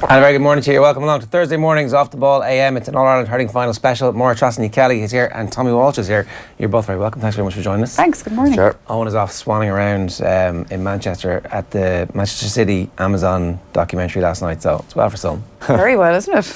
And a very good morning to you. Welcome along to Thursday mornings Off the Ball AM. It's an All-Ireland Hurling final special. Máire, Treasa and Cheallaigh is here and Tommy Walsh is here. You're both very welcome. Thanks very much for joining us. Thanks, good morning. Sure. Owen is off swanning around in Manchester at the Manchester City Amazon documentary last night, so it's well for some. Very well, isn't it?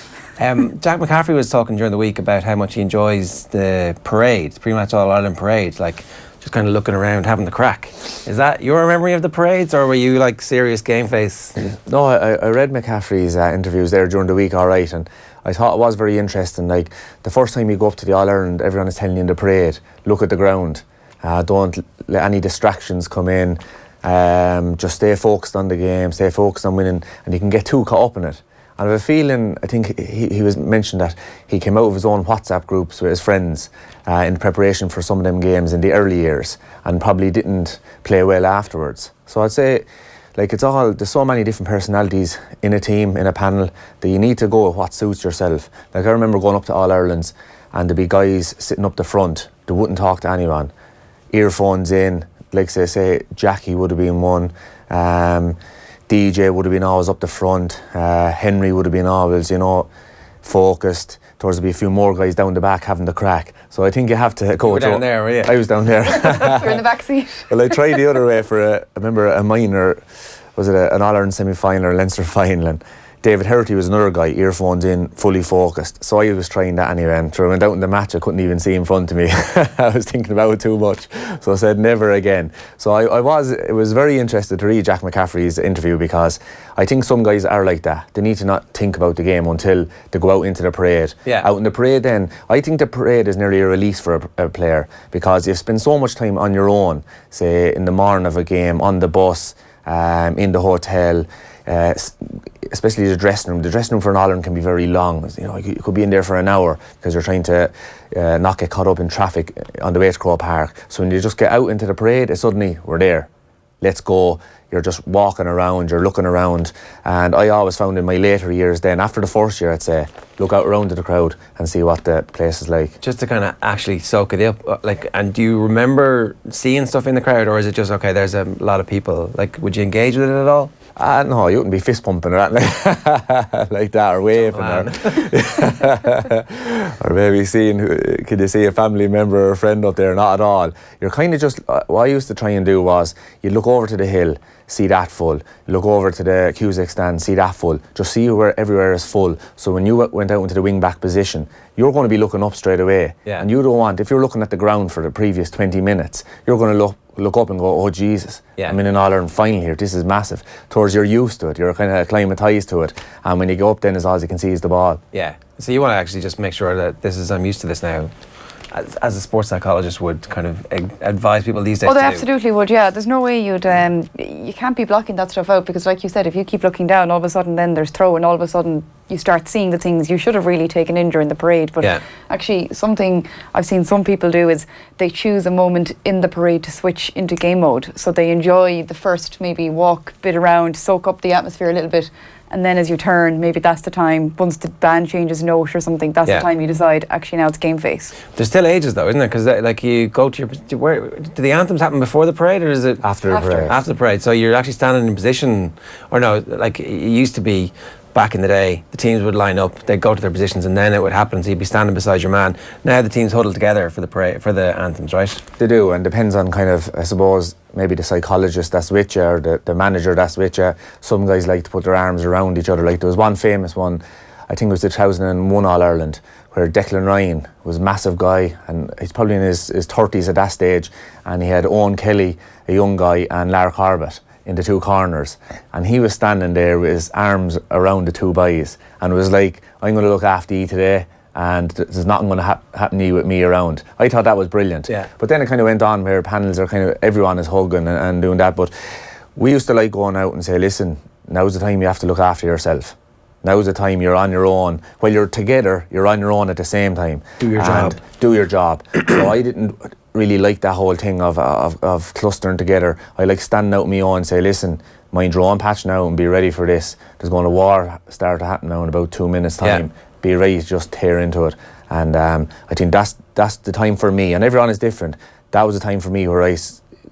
Jack McCaffrey was talking during the week about how much he enjoys the parade, the pre-match All-Ireland parade, like just kind of looking around, having the crack. Is that your memory of the parades, or were you like serious game face? No, I read McCaffrey's interviews there during the week, all right, and I thought it was very interesting. Like, the first time you go up to the All-Ireland, everyone is telling you in the parade, look at the ground, don't let any distractions come in, just stay focused on the game, stay focused on winning, and you can get too caught up in it. And I have a feeling, I think he was mentioned that he came out of his own WhatsApp groups with his friends in preparation for some of them games in the early years, and probably didn't play well afterwards. So I'd say, like, there's so many different personalities in a team, in a panel, that you need to go with what suits yourself. Like, I remember going up to All-Irelands and there'd be guys sitting up the front, they wouldn't talk to anyone, earphones in, like say Jackie would have been one, DJ would have been always up the front, Henry would have been always, focused. There would be a few more guys down the back having the crack. So I think you have to go. You were down there, were you? I was down there. You're in the back seat. Well, I tried the other way I remember a minor, was it an All-Ireland semi-final or Leinster final, and David Herty was another guy, earphones in, fully focused. So I was trying that anyway, and when I went out in the match I couldn't even see in front of me. I was thinking about it too much. So I said never again. So I was very interested to read Jack McCaffrey's interview, because I think some guys are like that. They need to not think about the game until they go out into the parade. Yeah. Out in the parade then, I think the parade is nearly a release for a player, because you spend so much time on your own, say in the morning of a game, on the bus, in the hotel, especially the dressing room. The dressing room for an All-Ireland can be very long. You could be in there for an hour because you're trying to not get caught up in traffic on the way to Croke Park. So when you just get out into the parade, suddenly we're there. Let's go. You're just walking around, you're looking around. And I always found in my later years then, after the first year, I'd say, look out around to the crowd and see what the place is like. Just to kind of actually soak it up. And do you remember seeing stuff in the crowd, or is it just, okay, there's a lot of people? Like, would you engage with it at all? No, you wouldn't be fist pumping or that like that, or waving, or maybe could you see a family member or a friend up there? Not at all. You're kind of just, what I used to try and do was, you'd look over to the hill, see that full. You look over to the Cusack stand, see that full. Just see where everywhere is full. So when you went out into the wing back position, you're going to be looking up straight away. Yeah. And you don't want, if you're looking at the ground for the previous 20 minutes, you're going to look up and go, oh Jesus, yeah, I'm in an All-Ireland final here, this is massive. Towards you're used to it, you're kind of acclimatised to it, and when you go up then all you can see is the ball. Yeah, so you want to actually just make sure that I'm used to this now, as a sports psychologist would kind of advise people these days. Oh, they absolutely would, yeah. There's no way you can't be blocking that stuff out, because like you said, if you keep looking down, all of a sudden then there's throw, and all of a sudden you start seeing the things you should have really taken in during the parade. But yeah, actually, something I've seen some people do is they choose a moment in the parade to switch into game mode. So they enjoy the first maybe walk bit around, soak up the atmosphere a little bit, and then as you turn, maybe that's the time, once the band changes note or something, that's the time you decide, actually now it's game face. There's still ages though, isn't there? Because like you go to do the anthems happen before the parade, or is it after the parade? After the parade. So you're actually standing in position, or no, like it used to be back in the day, the teams would line up, they'd go to their positions, and then it would happen, so you'd be standing beside your man. Now the teams huddle together for the parade, for the anthems, right? They do, and depends on kind of, I suppose, maybe the psychologist that's with you, or the manager that's with you. Some guys like to put their arms around each other. Like, there was one famous one, I think it was the 2001 All-Ireland, where Declan Ryan was a massive guy, and he's probably in his 30s at that stage, and he had Owen Kelly, a young guy, and Lara Corbett in the two corners, and he was standing there with his arms around the two boys, and it was like, I'm going to look after you today, and there's nothing going to happen to you with me around. I thought that was brilliant. Yeah. But then it kind of went on where panels are kind of, everyone is hugging and doing that, but we used to like going out and say, listen, now's the time you have to look after yourself. Now's the time you're on your own. While you're together, you're on your own at the same time. Do your job. Do your job. So I didn't really like that whole thing of clustering together. I like standing out on my own and say, listen, mind your own patch now and be ready for this. There's going to war start to happen now in about 2 minutes time. Yeah. Be ready to just tear into it. And I think that's the time for me, and everyone is different. That was the time for me where I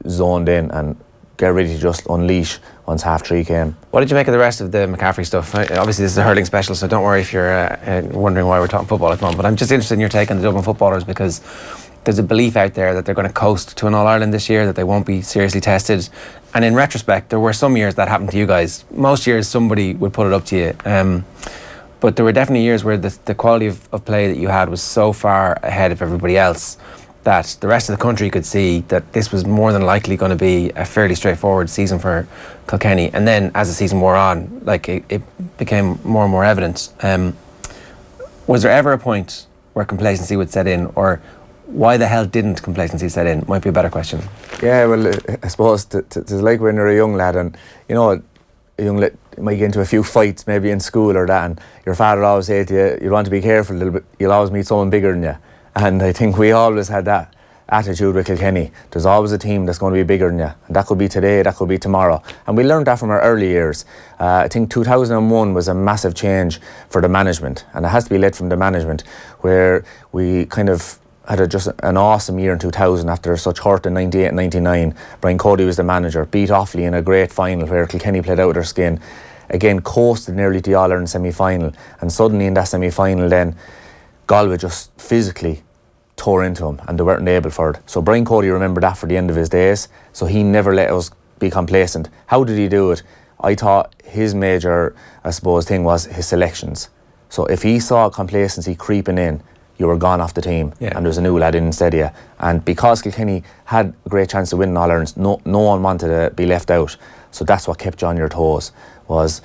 zoned in and get ready to just unleash once 3:30 came. What did you make of the rest of the McCaffrey stuff? Obviously, this is a hurling special, so don't worry if you're wondering why we're talking football at the moment. But I'm just interested in your take on the Dublin footballers, because there's a belief out there that they're going to coast to an All-Ireland this year, that they won't be seriously tested. And in retrospect, there were some years that happened to you guys. Most years, somebody would put it up to you. But there were definitely years where the quality of play that you had was so far ahead of everybody else that the rest of the country could see that this was more than likely going to be a fairly straightforward season for Kilkenny. And then as the season wore on, like it became more and more evident. Was there ever a point where complacency would set in, or why the hell didn't complacency set in? Might be a better question. Yeah, well, I suppose it's like when you're a young lad, and you know, a young lad might get into a few fights maybe in school or that, and your father always say to you, you want to be careful a little bit, you'll always meet someone bigger than you. And I think we always had that attitude with Kilkenny. There's always a team that's going to be bigger than you, and that could be today, that could be tomorrow. And we learned that from our early years. I think 2001 was a massive change for the management, and it has to be led from the management, where we kind of had just an awesome year in 2000 after such hurt in 98 and 99. Brian Cody was the manager, beat Offaly in a great final where Kilkenny played out of their skin. Again, coasted nearly to the All-Ireland semi-final, and suddenly in that semi-final then, Galway just physically tore into him and they weren't able for it. So Brian Cody remembered that for the end of his days, so he never let us be complacent. How did he do it? I thought his major, I suppose, thing was his selections. So if he saw complacency creeping in, you were gone off the team, and there's a new lad in instead of you. And because Kilkenny had a great chance of winning All-Irelands, no one wanted to be left out. So that's what kept you on your toes, was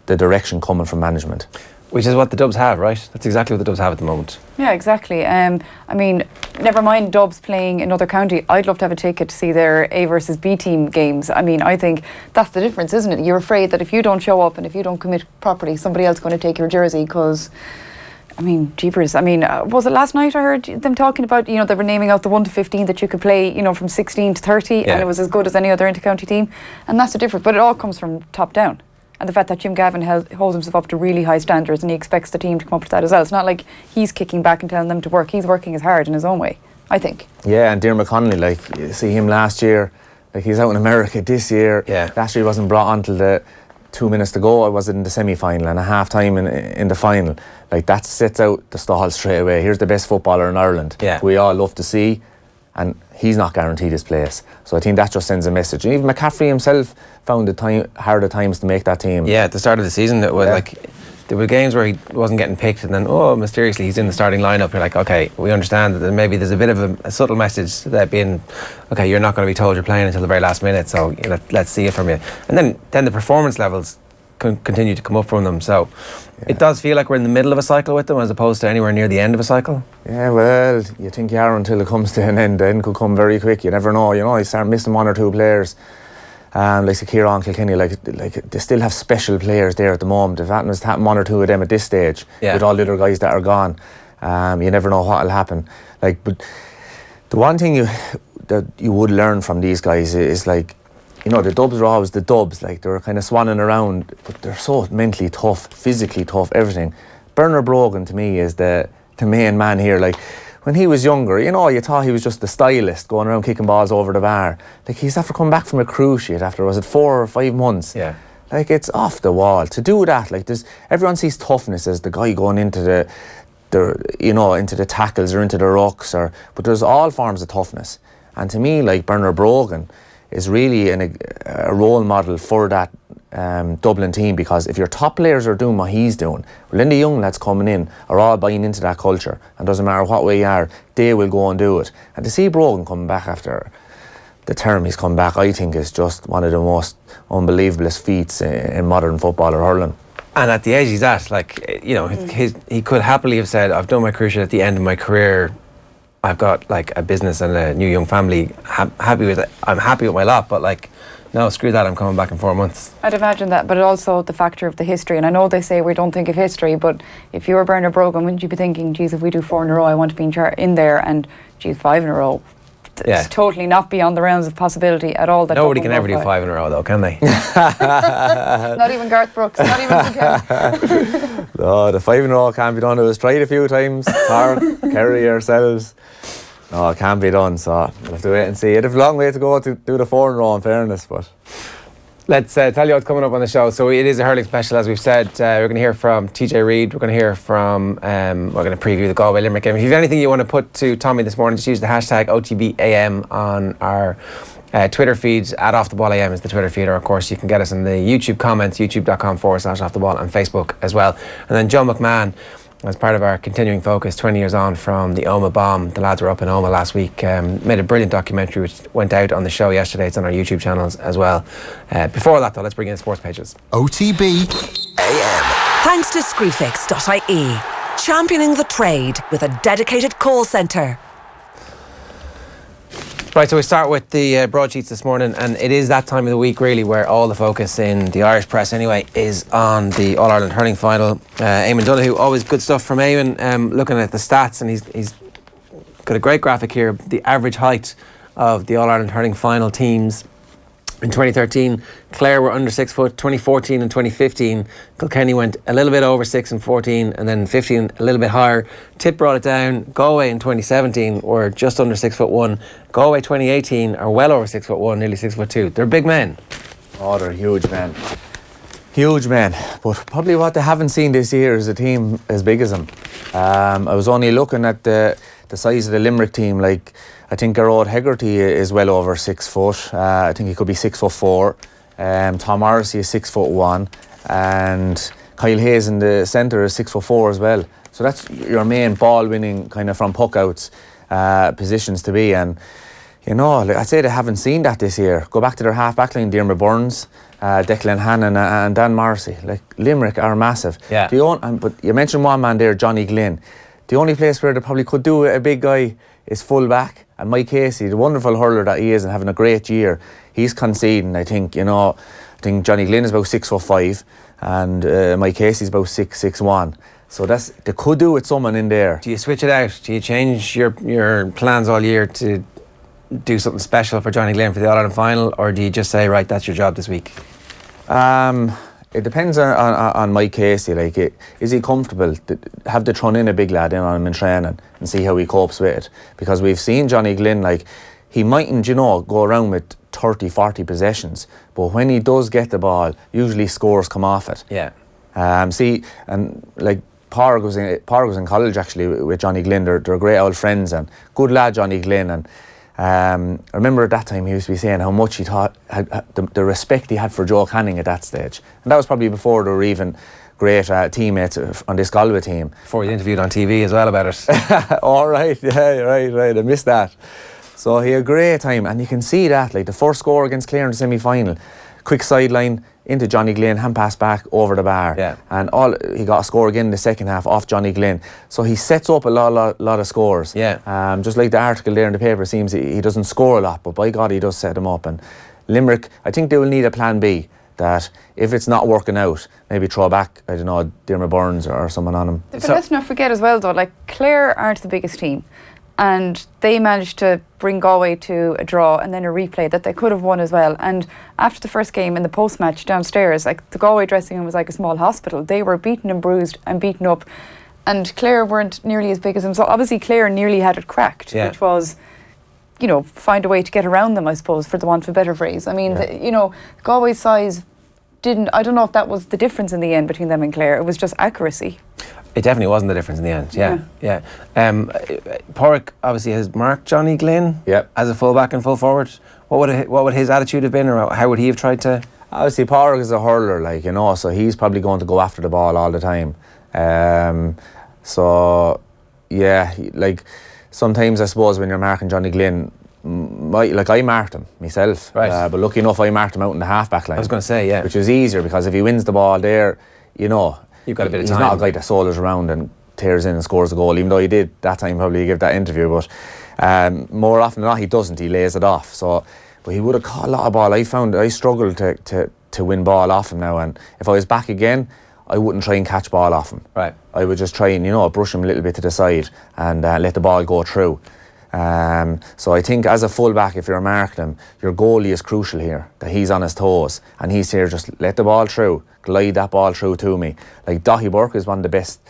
the direction coming from management. Which is what the Dubs have, right? That's exactly what the Dubs have at the moment. Yeah, exactly. I mean, never mind Dubs playing in another county. I'd love to have a ticket to see their A versus B team games. I mean, I think that's the difference, isn't it? You're afraid that if you don't show up and if you don't commit properly, somebody else is going to take your jersey because, I mean, jeepers. I mean, was it last night I heard them talking about, you know, they were naming out the 1 to 15 that you could play, you know, from 16 to 30, and it was as good as any other inter-county team. And that's the difference. But it all comes from top down. And the fact that Jim Gavin holds himself up to really high standards, and he expects the team to come up to that as well. It's not like he's kicking back and telling them to work. He's working as hard in his own way, I think. Yeah, and Diarmuid Connolly, like, you see him last year, like he's out in America this year. Last year he wasn't brought on till the 2 minutes to go. I was in the semi-final and a half-time in the final. Like, that sets out the stall straight away. Here's the best footballer in Ireland. We all love to see, and he's not guaranteed his place. So I think that just sends a message. And even McCaffrey himself found it hard at times to make that team. Yeah, at the start of the season, it was like there were games where he wasn't getting picked, and then mysteriously he's in the starting lineup. You're like, okay, we understand that maybe there's a bit of a subtle message that being, okay, you're not going to be told you're playing until the very last minute, so let's see it from you. And then the performance levels continue to come up from them. So it does feel like we're in the middle of a cycle with them as opposed to anywhere near the end of a cycle. Yeah, well, you think you are until it comes to an end. The end could come very quick. You never know. You know, you start missing one or two players. Like Kieran Kilkenny, like they still have special players there at the moment. If that was to happen, one or two of them at this stage, with all the other guys that are gone, you never know what will happen. Like, but the one thing that you would learn from these guys is like, you know, the Dubs are always the Dubs. Like, they're kind of swanning around, but they're so mentally tough, physically tough, everything. Bernard Brogan to me is the main man here. Like, when he was younger, you know, you thought he was just the stylist going around kicking balls over the bar. Like, he's after coming back from a cruise ship after, was it 4 or 5 months? Like, it's off the wall to do that. Like, everyone sees toughness as the guy going into into the tackles or into the rucks, but there's all forms of toughness. And to me, like, Bernard Brogan is really a role model for that Dublin team, because if your top players are doing what he's doing, well, then the young lads coming in are all buying into that culture, and doesn't matter what way you are, they will go and do it. And to see Brogan coming back after the term he's come back, I think is just one of the most unbelievable feats in modern football or hurling. And at the age he's at, like, you know, he could happily have said, I've done my cruise ship at the end of my career, I've got like a business and a new young family, happy with it. I'm happy with my lot, but like, no, screw that, I'm coming back in 4 months. I'd imagine that, but also the factor of the history. And I know they say we don't think of history, but if you were Bernard Brogan, wouldn't you be thinking, geez, if we do 4 in a row, I want to be in there, and geez, 5 in a row. It's totally not beyond the realms of possibility at all. That nobody can ever do 5 in a row, though, can they? Not even Garth Brooks, not even Kilkenny. No, the 5 in a row can't be done. It was tried a few times. Kerry ourselves. No, it can't be done, so we'll have to wait and see. It'll have a long way to go to do the 4 in a row, in fairness, but... Let's tell you what's coming up on the show. So it is a hurling special, as we've said. We're going to hear from TJ Reid. We're going to hear from, we're going to preview the Galway Limerick game. If you have anything you want to put to Tommy this morning, just use the hashtag OTBAM on our Twitter feeds. At Off The Ball AM is the Twitter feed, or of course you can get us in the YouTube comments, youtube.com/Off The Ball, and Facebook as well. And then Joe McMahon, as part of our continuing focus, 20 years on from the Omagh bomb. The lads were up in Omagh last week, made a brilliant documentary which went out on the show yesterday. It's on our YouTube channels as well. Before that though, let's bring in the sports pages. OTB AM. Thanks to Screwfix.ie, championing the trade with a dedicated call centre. Right, so we start with the broadsheets this morning, and it is that time of the week really where all the focus in the Irish press anyway is on the All-Ireland Hurling final. Eamon Donoghue, always good stuff from Eamon, looking at the stats, and he's got a great graphic here. The average height of the All-Ireland Hurling final teams. In 2013, Clare were under 6 foot. 2014 and 2015, Kilkenny went a little bit over 6 and 14, and then 15 a little bit higher. Tip brought it down. Galway in 2017 were just under 6'1". Galway 2018 are well over 6'1", nearly 6'2". They're big men. Oh, they're huge men. Huge men. But probably what they haven't seen this year is a team as big as them. I was only looking at the size of the Limerick team. Like, I think Gerard Hegarty is well over 6 foot. I think he could be 6'4". Tom Morrissey is 6'1", and Kyle Hayes in the centre is 6'4" as well. So that's your main ball winning kind of from puck outs positions to be. And you know, I'd say they haven't seen that this year. Go back to their half back line, Diarmaid Burns, Declan Hannon and Dan Morrissey. Like, Limerick are massive. Yeah. But you mentioned one man there, Johnny Glynn. The only place where they probably could do a big guy is full back. And Mike Casey, the wonderful hurler that he is and having a great year, he's conceding. I think Johnny Glynn is about 6'5", and Mike Casey's about 6'1". So they could do with someone in there. Do you switch it out? Do you change your plans all year to do something special for Johnny Glynn for the All-Ireland final, or do you just say, right, that's your job this week? It depends on Mike Casey. Like, is he comfortable? Have to thrown in a big lad in on him in training and see how he copes with it? Because we've seen Johnny Glynn, like, he mightn't, go around with 30, 40 possessions, but when he does get the ball, usually scores come off it. Yeah. Parg was in college actually with Johnny Glynn. They're great old friends, and good lad Johnny Glynn. And I remember at that time he used to be saying how much he thought the respect he had for Joe Canning at that stage, and that was probably before they were even great teammates on this Galway team. Before he interviewed on TV as well about it. All right, yeah, right. I missed that. So he had a great time, and you can see that, like the first score against Clare in the semi-final, quick sideline into Johnny Glynn, hand pass back over the bar, yeah. And he got a score again in the second half off Johnny Glynn. So he sets up a lot of scores. Yeah. Just like the article there in the paper, it seems he doesn't score a lot, but by God he does set them up. And Limerick, I think they will need a plan B. That if it's not working out, maybe throw back, I don't know, Diarmaid Burns or someone on him. But let's not forget as well though, like, Clare aren't the biggest team, and they managed to bring Galway to a draw and then a replay that they could have won as well. And after the first game in the post-match downstairs, like, the Galway dressing room was like a small hospital. They were beaten and bruised and beaten up, and Clare weren't nearly as big as them. So obviously Clare nearly had it cracked, yeah. Which was, find a way to get around them, I suppose, for the want of a better phrase. I mean, yeah. Galway's size I don't know if that was the difference in the end between them and Clare. It was just accuracy. It definitely wasn't the difference in the end. Yeah. Porrick obviously has marked Johnny Glynn as a full-back and full-forward. What would his attitude have been, or how would he have tried to? Obviously, Porrick is a hurler, so he's probably going to go after the ball all the time. Sometimes I suppose when you're marking Johnny Glynn, I marked him myself, right. But lucky enough I marked him out in the half-back line. I was going to say, yeah. Which was easier, because if he wins the ball there, you've got a bit of time. He's not a guy that solos around and tears in and scores a goal, even though he did that time probably give that interview, but more often than not he doesn't, he lays it off. But he would have caught a lot of ball. I struggled to win ball off him now, and if I was back again, I wouldn't try and catch ball off him. Right. I would just try and brush him a little bit to the side and let the ball go through. So I think as a fullback, if you're marking him, your goalie is crucial here, that he's on his toes and he's here, just let the ball through, glide that ball through to me. Like, Daithí Burke is one of the best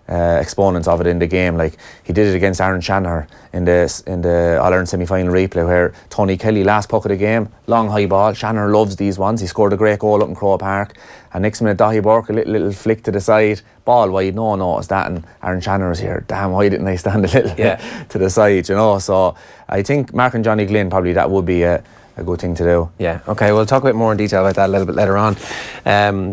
exponents of it in the game. Like he did it against Aaron Shanahan in the All-Ireland semi-final replay, where Tony Kelly, last puck of the game, long high ball. Shanahan loves these ones. He scored a great goal up in Crow Park, and next minute Daithí Burke, a little flick to the side, ball wide, no one noticed that, and Aaron Shanahan was here, damn, why didn't I stand a little to the side, you know? So I think Mark and Johnny Glynn, probably that would be a good thing to do. Yeah, okay, we'll talk a bit more in detail about that a little bit later on.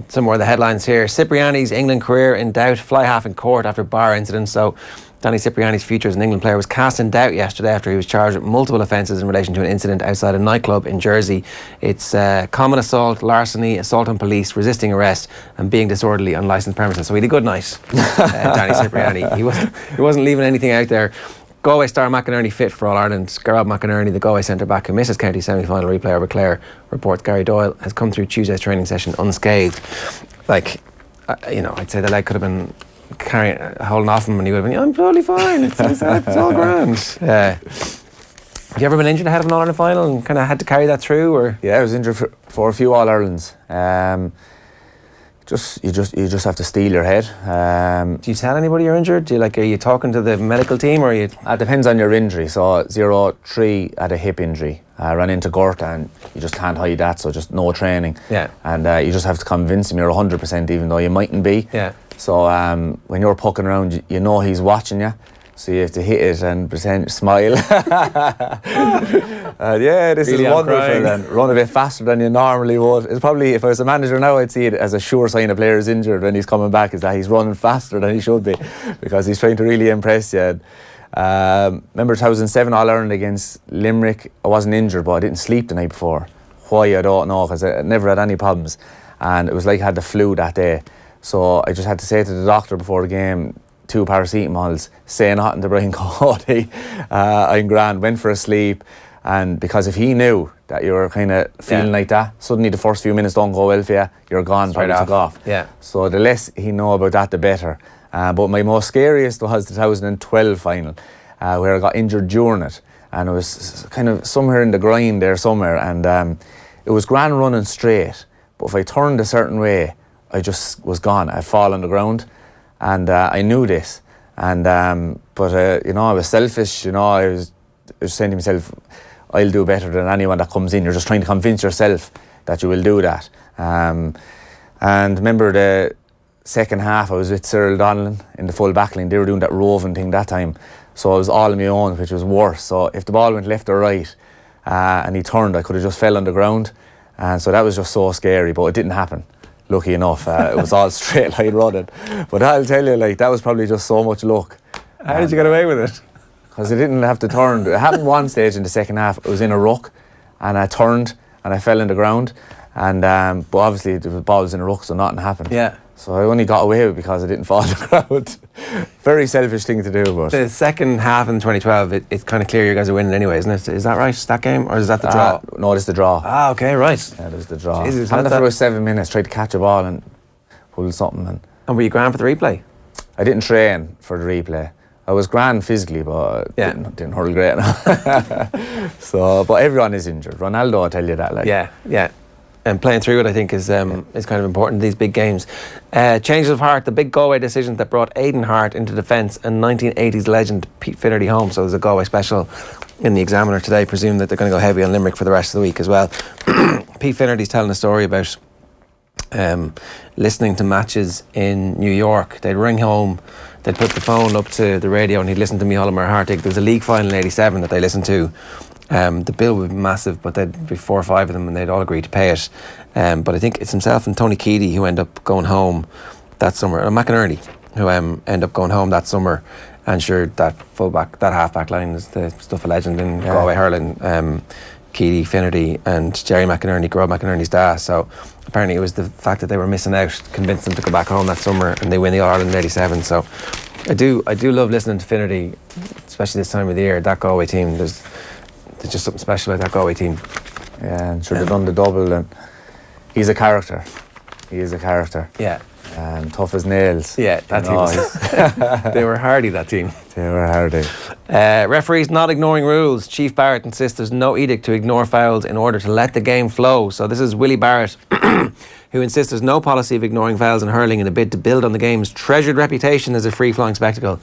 Some more of the headlines here. Cipriani's England career in doubt, fly half in court after bar incident. So Danny Cipriani's future as an England player was cast in doubt yesterday after he was charged with multiple offences in relation to an incident outside a nightclub in Jersey. It's common assault, larceny, assault on police, resisting arrest and being disorderly on licensed premises. So he had a good night, Danny Cipriani. He wasn't leaving anything out there. Galway star McInerney fit for All-Ireland. Garab McInerney, the Galway centre-back who misses county semi-final replay over Clare, reports Gary Doyle, has come through Tuesday's training session unscathed. Like, I'd say the leg could have been holding off him and he would have been, I'm totally fine, it's all grand. Have you ever been injured ahead of an All-Ireland final and kind of had to carry that through? Or? Yeah, I was injured for a few All-Irelands. You just have to steel your head. Do you tell anybody you're injured? Are you talking to the medical team, or are you? It depends on your injury. So 0-3 at a hip injury. I ran into Gort and you just can't hide that. So just no training. Yeah. And you just have to convince him you're 100%, even though you mightn't be. Yeah. So when you're pucking around, you know he's watching you. So you have to hit it and pretend, smile. Yeah, this really is wonderful. And run a bit faster than you normally would. It's probably, if I was a manager now, I'd see it as a sure sign a player is injured when he's coming back, is that he's running faster than he should be, because he's trying to really impress you. Remember 2007 All-Ireland against Limerick? I wasn't injured, but I didn't sleep the night before. Why, I don't know, because I never had any problems. And it was like I had the flu that day. So I just had to say to the doctor before the game, 2 paracetamols, say nothing to Brian Cody. I'm grand, went for a sleep. And because if he knew that you were kind of feeling like that, suddenly the first few minutes don't go well for you, you're gone, probably took off. Yeah. So the less he know about that, the better. But my most scariest was the 2012 final, where I got injured during it. And it was kind of somewhere in the grind there somewhere. And it was grand running straight. But if I turned a certain way, I just was gone. I'd fall on the ground. And I knew this. And but I was selfish. I was saying to myself, I'll do better than anyone that comes in. You're just trying to convince yourself that you will do that. And remember the second half, I was with Cyril Donnellan in the full back line. They were doing that roving thing that time. So I was all on my own, which was worse. So if the ball went left or right and he turned, I could have just fell on the ground. And so that was just so scary, but it didn't happen. Lucky enough, it was all straight line running. But I'll tell you, that was probably just so much luck. How did you get away with it? Because I didn't have to turn. It happened one stage in the second half. It was in a ruck, and I turned and I fell in the ground. And but obviously the ball was in a ruck, so nothing happened. Yeah. So I only got away with it because I didn't fall on the ground. Very selfish thing to do, but the second half in 2012, it's kind of clear you guys are winning anyway, isn't it? Is that right? That game, or is that the draw? No, it's the draw. Ah, okay, right. Yeah, it was the draw. Jesus, and after about 7 minutes, tried to catch a ball and pull something. And were you grand for the replay? I didn't train for the replay. I was grand physically, but didn't hurl great enough. So, but everyone is injured. Ronaldo, I'll tell you that. Yeah. And playing through it, I think, is kind of important in these big games. Changes of heart, the big Galway decision that brought Aidan Hart into defence and 1980s legend Pete Finnerty home. So there's a Galway special in the Examiner today. Presume that they're going to go heavy on Limerick for the rest of the week as well. Pete Finnerty's telling a story about listening to matches in New York. They'd ring home, they'd put the phone up to the radio and he'd listen to Micheál Mar Hartig. There was a league final in 87 that they listened to. The bill would be massive, but there'd be 4 or 5 of them and they'd all agree to pay it. But I think it's himself and Tony Keady who end up going home that summer, and McInerney who end up going home that summer. And sure, that fullback, that half-back line is the stuff of legend in Galway hurling. Keady, Finnerty and Jerry McInerney, Grub McInerney's dad. So apparently it was the fact that they were missing out convinced them to go back home that summer, and they win the All-Ireland in 87. So I do love listening to Finnerty, especially this time of the year. That Galway team, there's just something special about that Galway team. Yeah, and sure they've done the double, and he's a character. He is a character. Yeah. Tough as nails. Yeah, that team was, they were hardy, that team. They were hardy. Referees not ignoring rules. Chief Barrett insists there's no edict to ignore fouls in order to let the game flow. So this is Willie Barrett, who insists there's no policy of ignoring fouls in hurling in a bid to build on the game's treasured reputation as a free-flowing spectacle. Do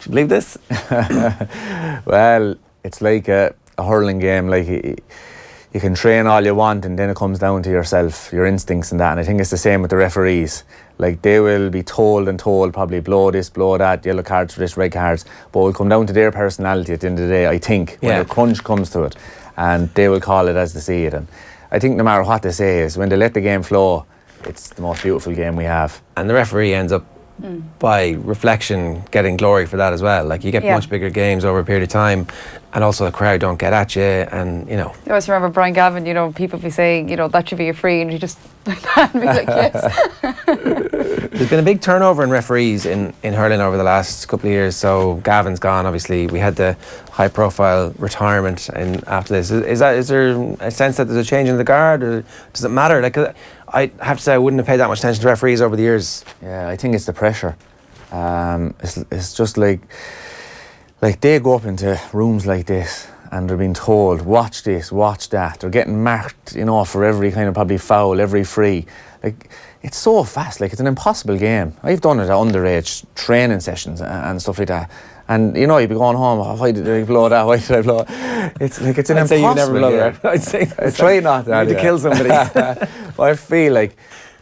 you believe this? Well, it's like a hurling game. Like, you can train all you want, and then it comes down to yourself, your instincts and that. And I think it's the same with the referees. Like, they will be told probably blow this, blow that, yellow cards for this, red cards, but it will come down to their personality at the end of the day, I think, when the crunch comes to it, and they will call it as they see it. And I think no matter what they say is, when they let the game flow, it's the most beautiful game we have. And the referee ends up, by reflection, getting glory for that as well. Like, you get much bigger games over a period of time, and also the crowd don't get at you, and, you know. I always remember Brian Gavin, you know, people be saying, you know, that should be a free, and you just like that and be like, yes. There's been a big turnover in referees in hurling over the last couple of years. So Gavin's gone, obviously. We had the high-profile retirement after this. Is there a sense that there's a change in the guard, or does it matter? Like, I have to say, I wouldn't have paid that much attention to referees over the years. Yeah, I think it's the pressure. It's just like they go up into rooms like this and they're being told, watch this, watch that. They're getting marked, you know, for every kind of probably foul, every free. Like, it's so fast. Like, it's an impossible game. I've done it at underage training sessions and stuff like that. And, you know, you'd be going home, oh, why did I blow that? Why did I blow it? It's like, it's an impossible I'd say you never blow game. it. I'd say I try not to. You need to kill somebody. Well, I feel like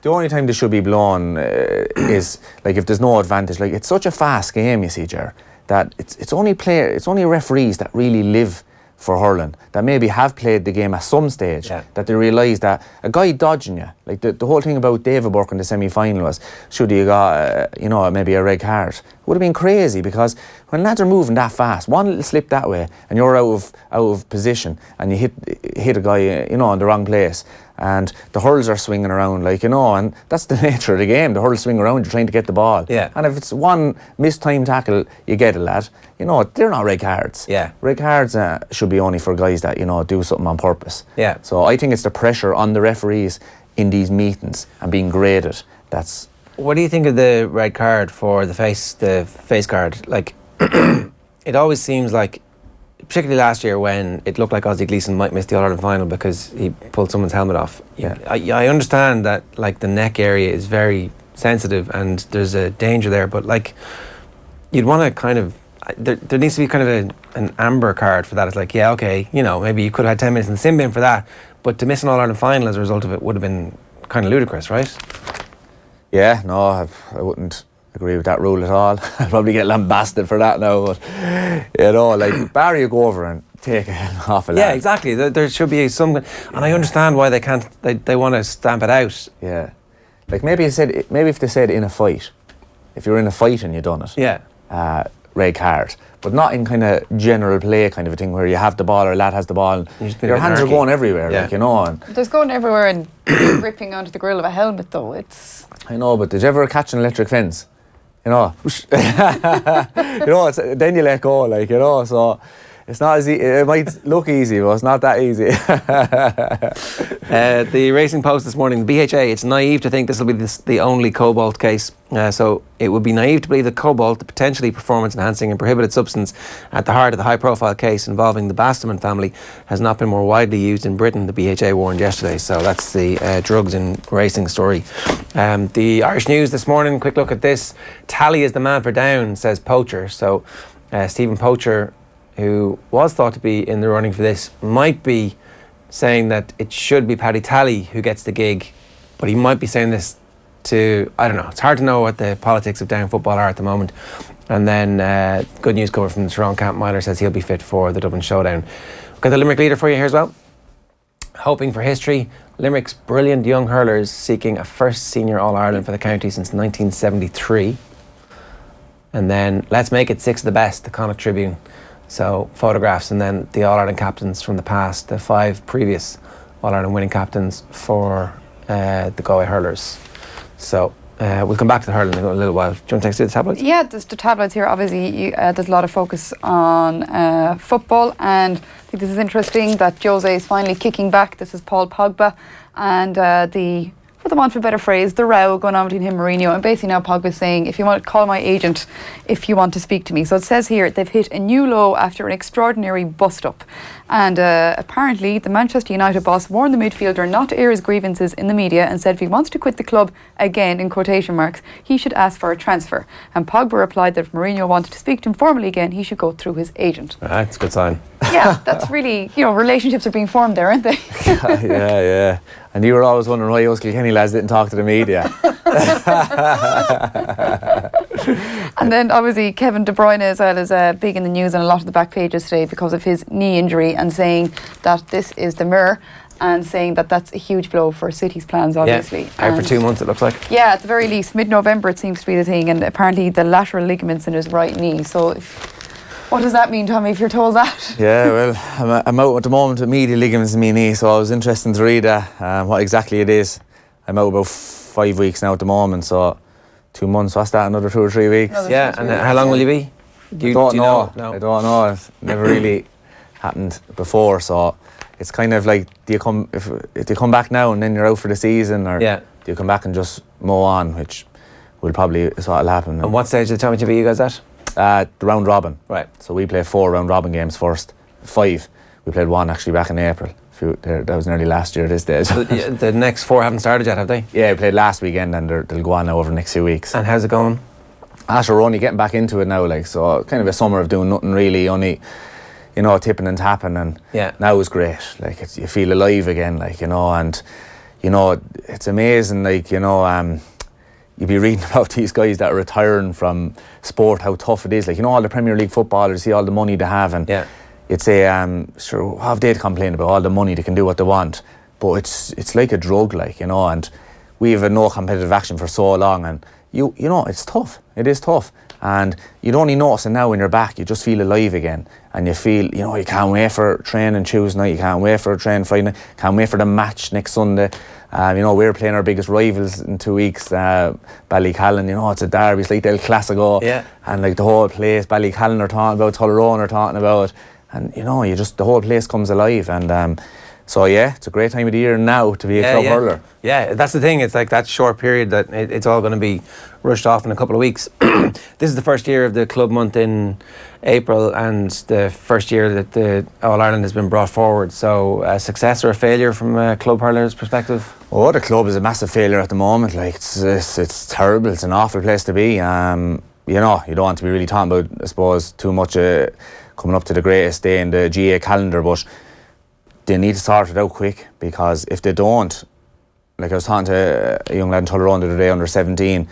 the only time they should be blown is, like, if there's no advantage. Like, it's such a fast game, you see, Ger, that it's only referees that really live for hurling, that maybe have played the game at some stage, that they realise that a guy dodging you, like the whole thing about David Burke in the semi-final was, should he have got, you know, maybe a red card? Would have been crazy, because when lads are moving that fast, one little slip that way and you're out of position and you hit a guy, you know, in the wrong place, and the hurls are swinging around, like, you know, and that's the nature of the game. The hurls swing around, you're trying to get the ball. Yeah. And if it's one mistimed tackle, you get a lad. You know, they're not red cards. Yeah. Red cards should be only for guys that, you know, do something on purpose. Yeah. So I think it's the pressure on the referees in these meetings and being graded. That's. What do you think of the red card for the face guard? Like, it always seems like, particularly last year when it looked like Ozzie Gleeson might miss the All-Ireland final because he pulled someone's helmet off. Yeah. I understand that, like, the neck area is very sensitive and there's a danger there, but, like, you'd want to kind of, there needs to be kind of an amber card for that. It's like, yeah, okay, you know, maybe you could have had 10 minutes in the sin bin for that, but to miss an All-Ireland final as a result of it would have been kind of ludicrous, right? Yeah, no, I wouldn't agree with that rule at all. I'll probably get lambasted for that now, but, you know, like, Barry, you go over and take a helmet off a lad. Yeah, exactly. There should be some, and I understand why they can't, they want to stamp it out. Yeah. Like, maybe if they said in a fight, if you're in a fight and you done it. Yeah. Red card, but not in kind of general play kind of a thing where you have the ball or a lad has the ball and your hands are going everywhere, like, you know. And there's going everywhere and ripping onto the grill of a helmet, though. It's. I know, but did you ever catch an electric fence? You know, you know, then you let go, like, you know. So it's not as it might look easy, but it's not that easy. The Racing Post this morning, the BHA, it's naive to think this will be the only cobalt case. So it would be naive to believe that cobalt, the potentially performance-enhancing and prohibited substance at the heart of the high-profile case involving the Basterman family, has not been more widely used in Britain, the BHA warned yesterday. So that's the drugs in racing story. The Irish News this morning, quick look at this. Tally is the man for down, says Poacher. So Stephen Poacher, who was thought to be in the running for this, might be saying that it should be Paddy Tally who gets the gig, but he might be saying this to, I don't know, it's hard to know what the politics of down football are at the moment. And then good news cover from the Tyrone camp. Máire says he'll be fit for the Dublin showdown. We've got the Limerick leader for you here as well. Hoping for history, Limerick's brilliant young hurlers seeking a first senior All-Ireland for the county since 1973. And then let's make it 6 of the best, the Connacht Tribune. So photographs, and then the All-Ireland captains from the past, the 5 previous All-Ireland winning captains for the Galway hurlers. So we'll come back to the hurling in a little while. Do you want to take us through the tabloids? Yeah, there's the tabloids here. Obviously, there's a lot of focus on football, and I think this is interesting that Jose is finally kicking back. This is Paul Pogba, and the for the want of a better phrase, the row going on between him and Mourinho, and basically now Pogba's saying, if you want to call my agent, if you want to speak to me. So it says here they've hit a new low after an extraordinary bust-up. And apparently the Manchester United boss warned the midfielder not to air his grievances in the media and said if he wants to quit the club again, in quotation marks, he should ask for a transfer. And Pogba replied that if Mourinho wanted to speak to him formally again, he should go through his agent. That's a good sign. Yeah, that's really, relationships are being formed there, aren't they? Yeah. And you were always wondering why those Kilkenny lads didn't talk to the media. And then obviously Kevin De Bruyne as well is big in the news on a lot of the back pages today because of his knee injury, and saying that this is the mirror, and saying that that's a huge blow for City's plans, obviously. Yeah, out for 2 months it looks like. Yeah, at the very least, mid-November it seems to be the thing, and apparently the lateral ligaments in his right knee. So what does that mean, Tommy, if you're told that? Yeah, well, I'm out at the moment with medial ligaments in my knee, so I was interested to read what exactly it is. I'm out about 5 weeks now at the moment, so 2 months, what's that, another 2 or 3 weeks? Another And how long will you be? I don't know. No. I don't know. It's never really happened before, so it's kind of like, if you come back now and then you're out for the season, or do you come back and just mow on, which will probably is what will happen. And what stage of the championship are you guys at? The round robin. Right. So we play 4 round robin games first. 5. We played 1 actually back in April. That was nearly last year this stage. So the next 4 haven't started yet, have they? Yeah, we played last weekend, and they'll go on now over the next few weeks. And how's it going? We're only getting back into it now, so kind of a summer of doing nothing really, only, tipping and tapping, and now is great. You feel alive again, and, it's amazing, you'd be reading about these guys that are retiring from sport, how tough it is. All the Premier League footballers, see all the money they have, and you'd say, sure, what have they to complain about? All the money, they can do what they want. But it's like a drug, and we've had no competitive action for so long, and it's tough. It is tough. And you'd only notice it now when you're back, you just feel alive again. And you feel, you can't wait for training Tuesday night, you can't wait for training Friday night, can't wait for the match next Sunday. We're playing our biggest rivals in 2 weeks, Ballycallan, it's a derby, it's like El Clasico. And the whole place, Ballycallan are talking about, Tyrone are talking about. And, the whole place comes alive. And so, it's a great time of the year now to be a club hurler. Yeah, that's the thing. It's like that short period that it's all going to be rushed off in a couple of weeks. This is the first year of the club month in April, and the first year that the All-Ireland has been brought forward. So a success or a failure from a club hurler's perspective? Oh, the club is a massive failure at the moment. It's terrible. It's an awful place to be. You don't want to be really talking about, I suppose, too much coming up to the greatest day in the GA calendar, but they need to sort it out quick, because if they don't, I was talking to a young lad in Tyrone the other day, under 17,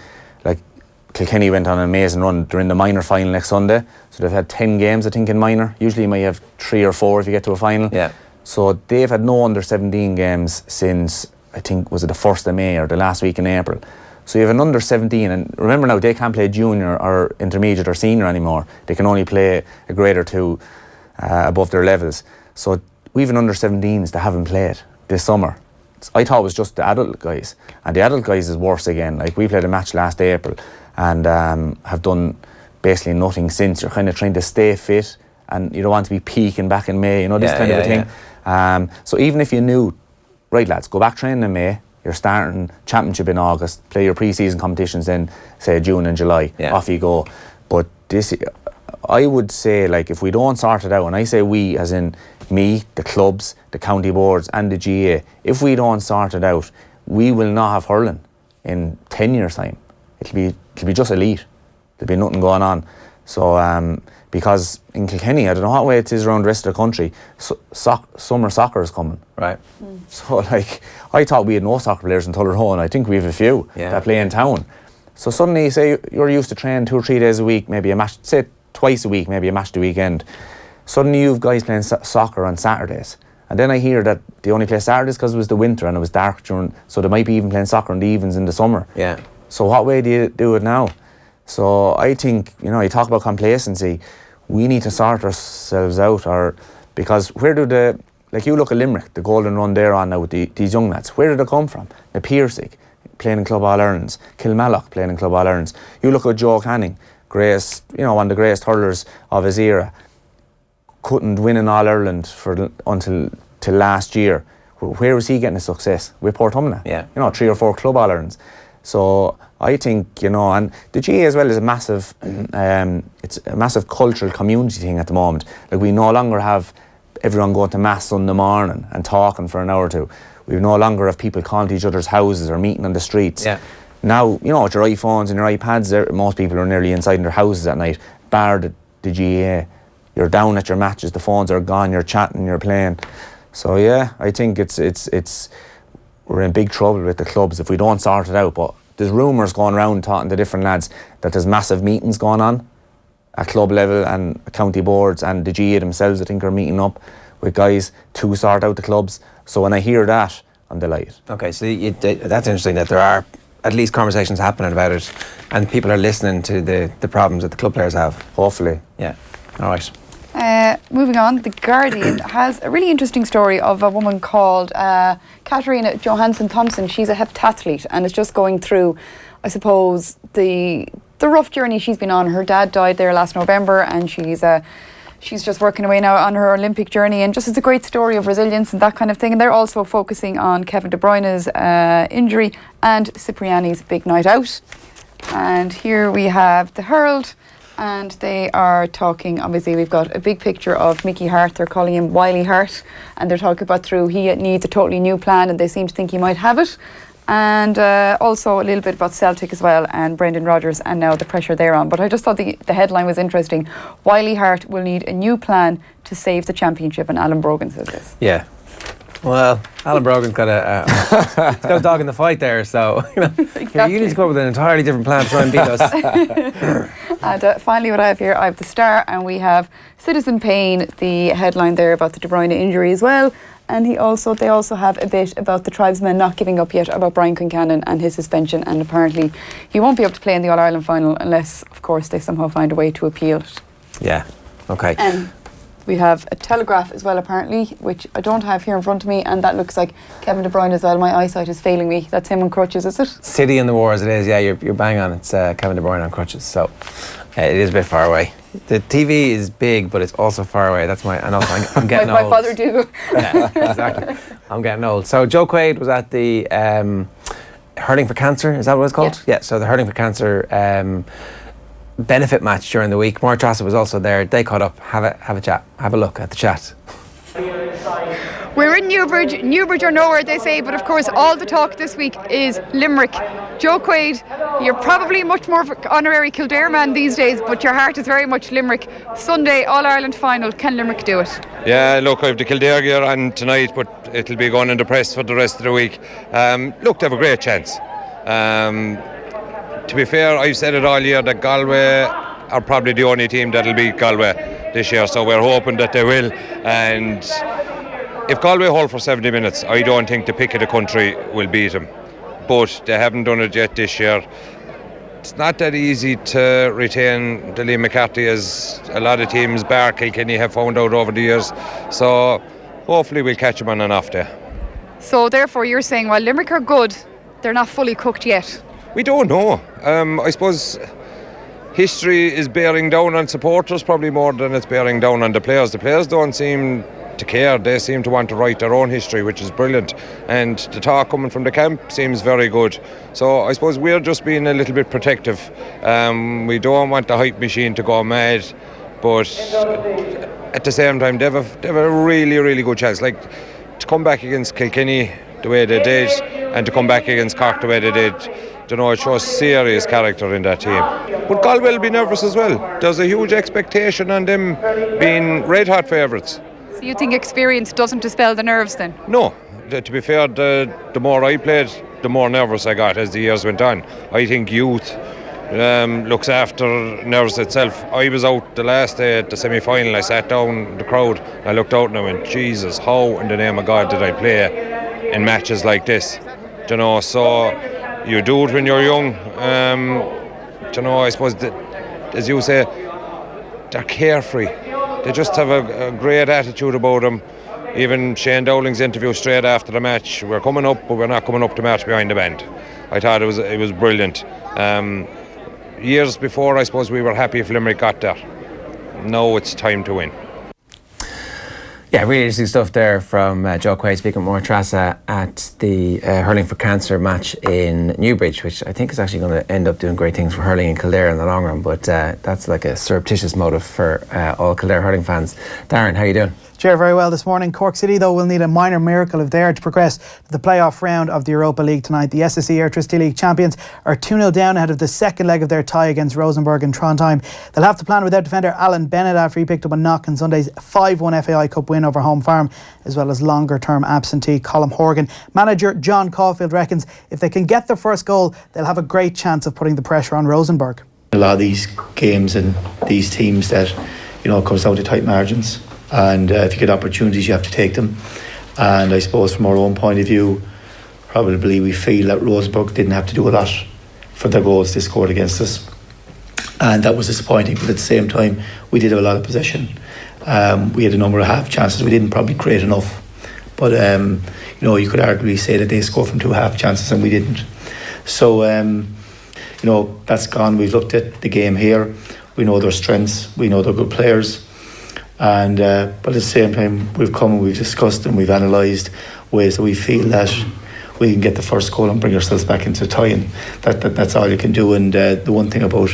Kilkenny went on an amazing run. They're in the minor final next Sunday, so they've had 10 games, I think, in minor. Usually you might have 3 or 4 if you get to a final. Yeah. So they've had no under 17 games since, I think, was it the 1st of May or the last week in April. So you have an under 17, and remember now, they can't play junior or intermediate or senior anymore. They can only play a grade or 2 above their levels. So we've an under 17s that haven't played this summer. I thought it was just the adult guys, and the adult guys is worse again. We played a match last April and have done basically nothing since. You're kind of trying to stay fit, and you don't want to be peaking back in May, this kind of a thing. So even if you knew, right lads, go back training in May, you're starting championship in August, play your pre-season competitions in, say, June and July, off you go. But this, I would say, if we don't sort it out, and I say we as in me, the clubs, the county boards and the GA, if we don't sort it out, we will not have hurling in 10 years' time. It'll be just elite. There'll be nothing going on. So, because in Kilkenny, I don't know what way it is around the rest of the country, summer soccer is coming. Right. So, I thought we had no soccer players in Tyrone. I think we have a few that play in town. So suddenly, say you're used to training 2 or 3 days a week, maybe a match, say twice a week, maybe a match the weekend. Suddenly you've guys playing soccer on Saturdays. And then I hear that they only play Saturdays because it was the winter and it was dark during, so they might be even playing soccer in the evenings in the summer. Yeah. So what way do you do it now? So I think, you talk about complacency, we need to sort ourselves out, because where do you look at Limerick, the golden run they're on now with these young lads, where did they come from? The Piercing, playing in Club All-Irelands, Kilmallock playing in Club All-Irelands. You look at Joe Canning, greatest, one of the greatest hurlers of his era, couldn't win an All-Ireland until last year. where was he getting his success? With Portumna. Yeah. 3 or 4 club All-Irelands. So I think, and the GA as well is a massive, it's a massive cultural community thing at the moment. Like, we no longer have everyone going to mass Sunday morning and talking for an hour or two. We no longer have people calling to each other's houses or meeting on the streets. Yeah. Now, with your iPhones and your iPads, most people are nearly inside in their houses at night, bar the GA. You're down at your matches, the phones are gone, you're chatting, you're playing. So yeah, I think we're in big trouble with the clubs if we don't sort it out. But there's rumours going around talking to different lads that there's massive meetings going on at club level and county boards, and the GA themselves, I think, are meeting up with guys to sort out the clubs. So when I hear that, I'm delighted. Okay, so that's interesting that there are at least conversations happening about it, and people are listening to the problems that the club players have. Hopefully. Yeah. All right. Moving on, The Guardian has a really interesting story of a woman called Katerina Johansson Thompson. She's a heptathlete and is just going through, I suppose, the rough journey she's been on. Her dad died there last November, and she's just working away now on her Olympic journey, and just it's a great story of resilience and that kind of thing. And they're also focusing on Kevin De Bruyne's injury and Cipriani's big night out. And here we have the Herald, and they are talking, obviously we've got a big picture of Mickey Hart. They're calling him Wiley Hart, and they're talking about he needs a totally new plan, and they seem to think he might have it. And also a little bit about Celtic as well, and Brendan Rodgers, and now the pressure they're on. But I just thought the headline was interesting. Wiley Hart will need a new plan to save the championship, and Alan Brogan says this. Yeah. Well, Alan Brogan's got he's got a dog in the fight there, so Exactly. you need to come up with an entirely different plan to try and beat us. And finally, what I have here, I have the Star, and we have Citizen Payne, the headline there about the De Bruyne injury as well. And they also have a bit about the tribesmen not giving up yet about Brian Concannon and his suspension, and apparently he won't be able to play in the All-Ireland final unless, of course, they somehow find a way to appeal it. Yeah. Okay. We have a Telegraph as well, apparently, which I don't have here in front of me, and that looks like Kevin De Bruyne as well. My eyesight is failing me. That's him on crutches, is it? City in the war as it is, yeah, you're bang on. It's Kevin De Bruyne on crutches, so it is a bit far away. The TV is big, but it's also far away. That's and also I'm getting like old. my father do. Yeah, exactly. I'm getting old. So Joe Quaid was at the Hurling for Cancer, is that what it's called? Yeah, so the Hurling for Cancer benefit match during the week. Máire Treasa was also there. They caught up, have a chat, have a look at the chat. We're in Newbridge. Newbridge or nowhere, they say, but of course all the talk this week is Limerick. Joe Quaid, you're probably much more honorary Kildare man these days, but your heart is very much Limerick. Sunday, All-Ireland final, can Limerick do it? Yeah, look, I have the Kildare gear on tonight, but it'll be going in the press for the rest of the week. Look, they have a great chance. To be fair, I've said it all year that Galway are probably the only team that'll beat Galway this year, so we're hoping that they will. And if Galway hold for 70 minutes, I don't think the pick of the country will beat them. But they haven't done it yet this year. It's not that easy to retain the Liam McCarthy, as a lot of teams, bar Kilkenny, have found out over the years. So hopefully we'll catch them on an off day. So therefore you're saying, while Limerick are good, they're not fully cooked yet? We don't know. I suppose history is bearing down on supporters probably more than it's bearing down on the players. The players don't seem to care. They seem to want to write their own history, which is brilliant. And the talk coming from the camp seems very good. So I suppose we're just being a little bit protective. We don't want the hype machine to go mad, but at the same time, they have a really, really good chance. Like, to come back against Kilkenny the way they did, and to come back against Cork the way they did, it shows serious character in that team. But Galway will be nervous as well. There's a huge expectation on them being red hot favourites. So you think experience doesn't dispel the nerves then? No. To be fair, the more I played, the more nervous I got as the years went on. I think youth looks after nerves itself. I was out the last day at the semi-final. I sat down in the crowd, I looked out and I went, Jesus, how in the name of God did I play in matches like this? So you do it when you're young. I suppose that, as you say, they're carefree. They just have a great attitude about them. Even Shane Dowling's interview straight after the match, we're coming up, but we're not coming up to match behind the band. I thought it was brilliant. Years before, I suppose we were happy if Limerick got there. Now it's time to win. Yeah, really interesting stuff there from Joe Quaid speaking with Treasa at the Hurling for Cancer match in Newbridge, which I think is actually going to end up doing great things for hurling in Kildare in the long run, but that's like a surreptitious motive for all Kildare hurling fans. Darren, how are you doing? Chair, very well this morning. Cork City, though, will need a minor miracle if they are to progress to the playoff round of the Europa League tonight. The SSE Airtricity League champions are 2-0 down ahead of the second leg of their tie against Rosenborg in Trondheim. They'll have to plan without defender Alan Bennett after he picked up a knock in Sunday's 5-1 FAI Cup win over Home Farm, as well as longer-term absentee Colm Horgan. Manager John Caulfield reckons if they can get their first goal, they'll have a great chance of putting the pressure on Rosenborg. A lot of these games and these teams that, it comes down to tight margins. And if you get opportunities, you have to take them. And I suppose from our own point of view, probably we feel that Rosenborg didn't have to do a lot for the goals they scored against us. And that was disappointing, but at the same time, we did have a lot of possession. We had a number of half chances. We didn't probably create enough. But, you could arguably say that they scored from 2 half chances and we didn't. So, that's gone. We've looked at the game here. We know their strengths. We know they're good players. And but at the same time, we've come and we've discussed and we've analysed ways that we feel that we can get the first goal and bring ourselves back into tying. That's all you can do. And the one thing about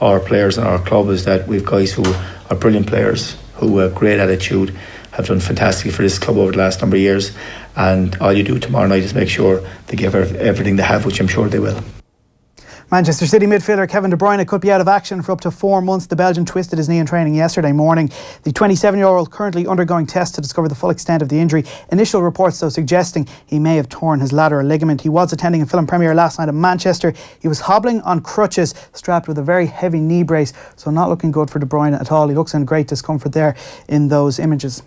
our players and our club is that we've guys who are brilliant players, who have great attitude, have done fantastic for this club over the last number of years. And all you do tomorrow night is make sure they give everything they have, which I'm sure they will. Manchester City midfielder Kevin De Bruyne could be out of action for up to 4 months. The Belgian twisted his knee in training yesterday morning. The 27-year-old currently undergoing tests to discover the full extent of the injury. Initial reports, though, suggesting he may have torn his lateral ligament. He was attending a film premiere last night in Manchester. He was hobbling on crutches, strapped with a very heavy knee brace, so not looking good for De Bruyne at all. He looks in great discomfort there in those images.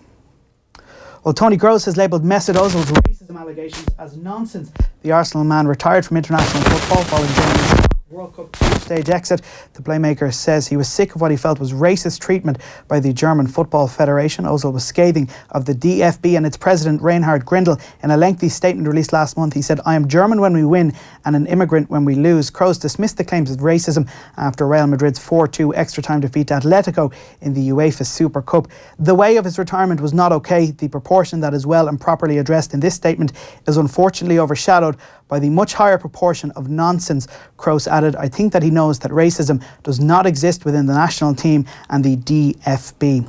Well, Tony Gross has labelled Mesut Ozil's racism allegations as nonsense. The Arsenal man retired from international football following Germany's World Cup group stage exit. The playmaker says he was sick of what he felt was racist treatment by the German Football Federation. Ozil was scathing of the DFB and its president Reinhard Grindel. In a lengthy statement released last month, he said, "I am German when we win and an immigrant when we lose." Kroos dismissed the claims of racism after Real Madrid's 4-2 extra-time defeat to Atletico in the UEFA Super Cup. The way of his retirement was not okay. The proportion that is well and properly addressed in this statement is unfortunately overshadowed by the much higher proportion of nonsense. Kroos added, "I think that he knows that racism does not exist within the national team and the DFB."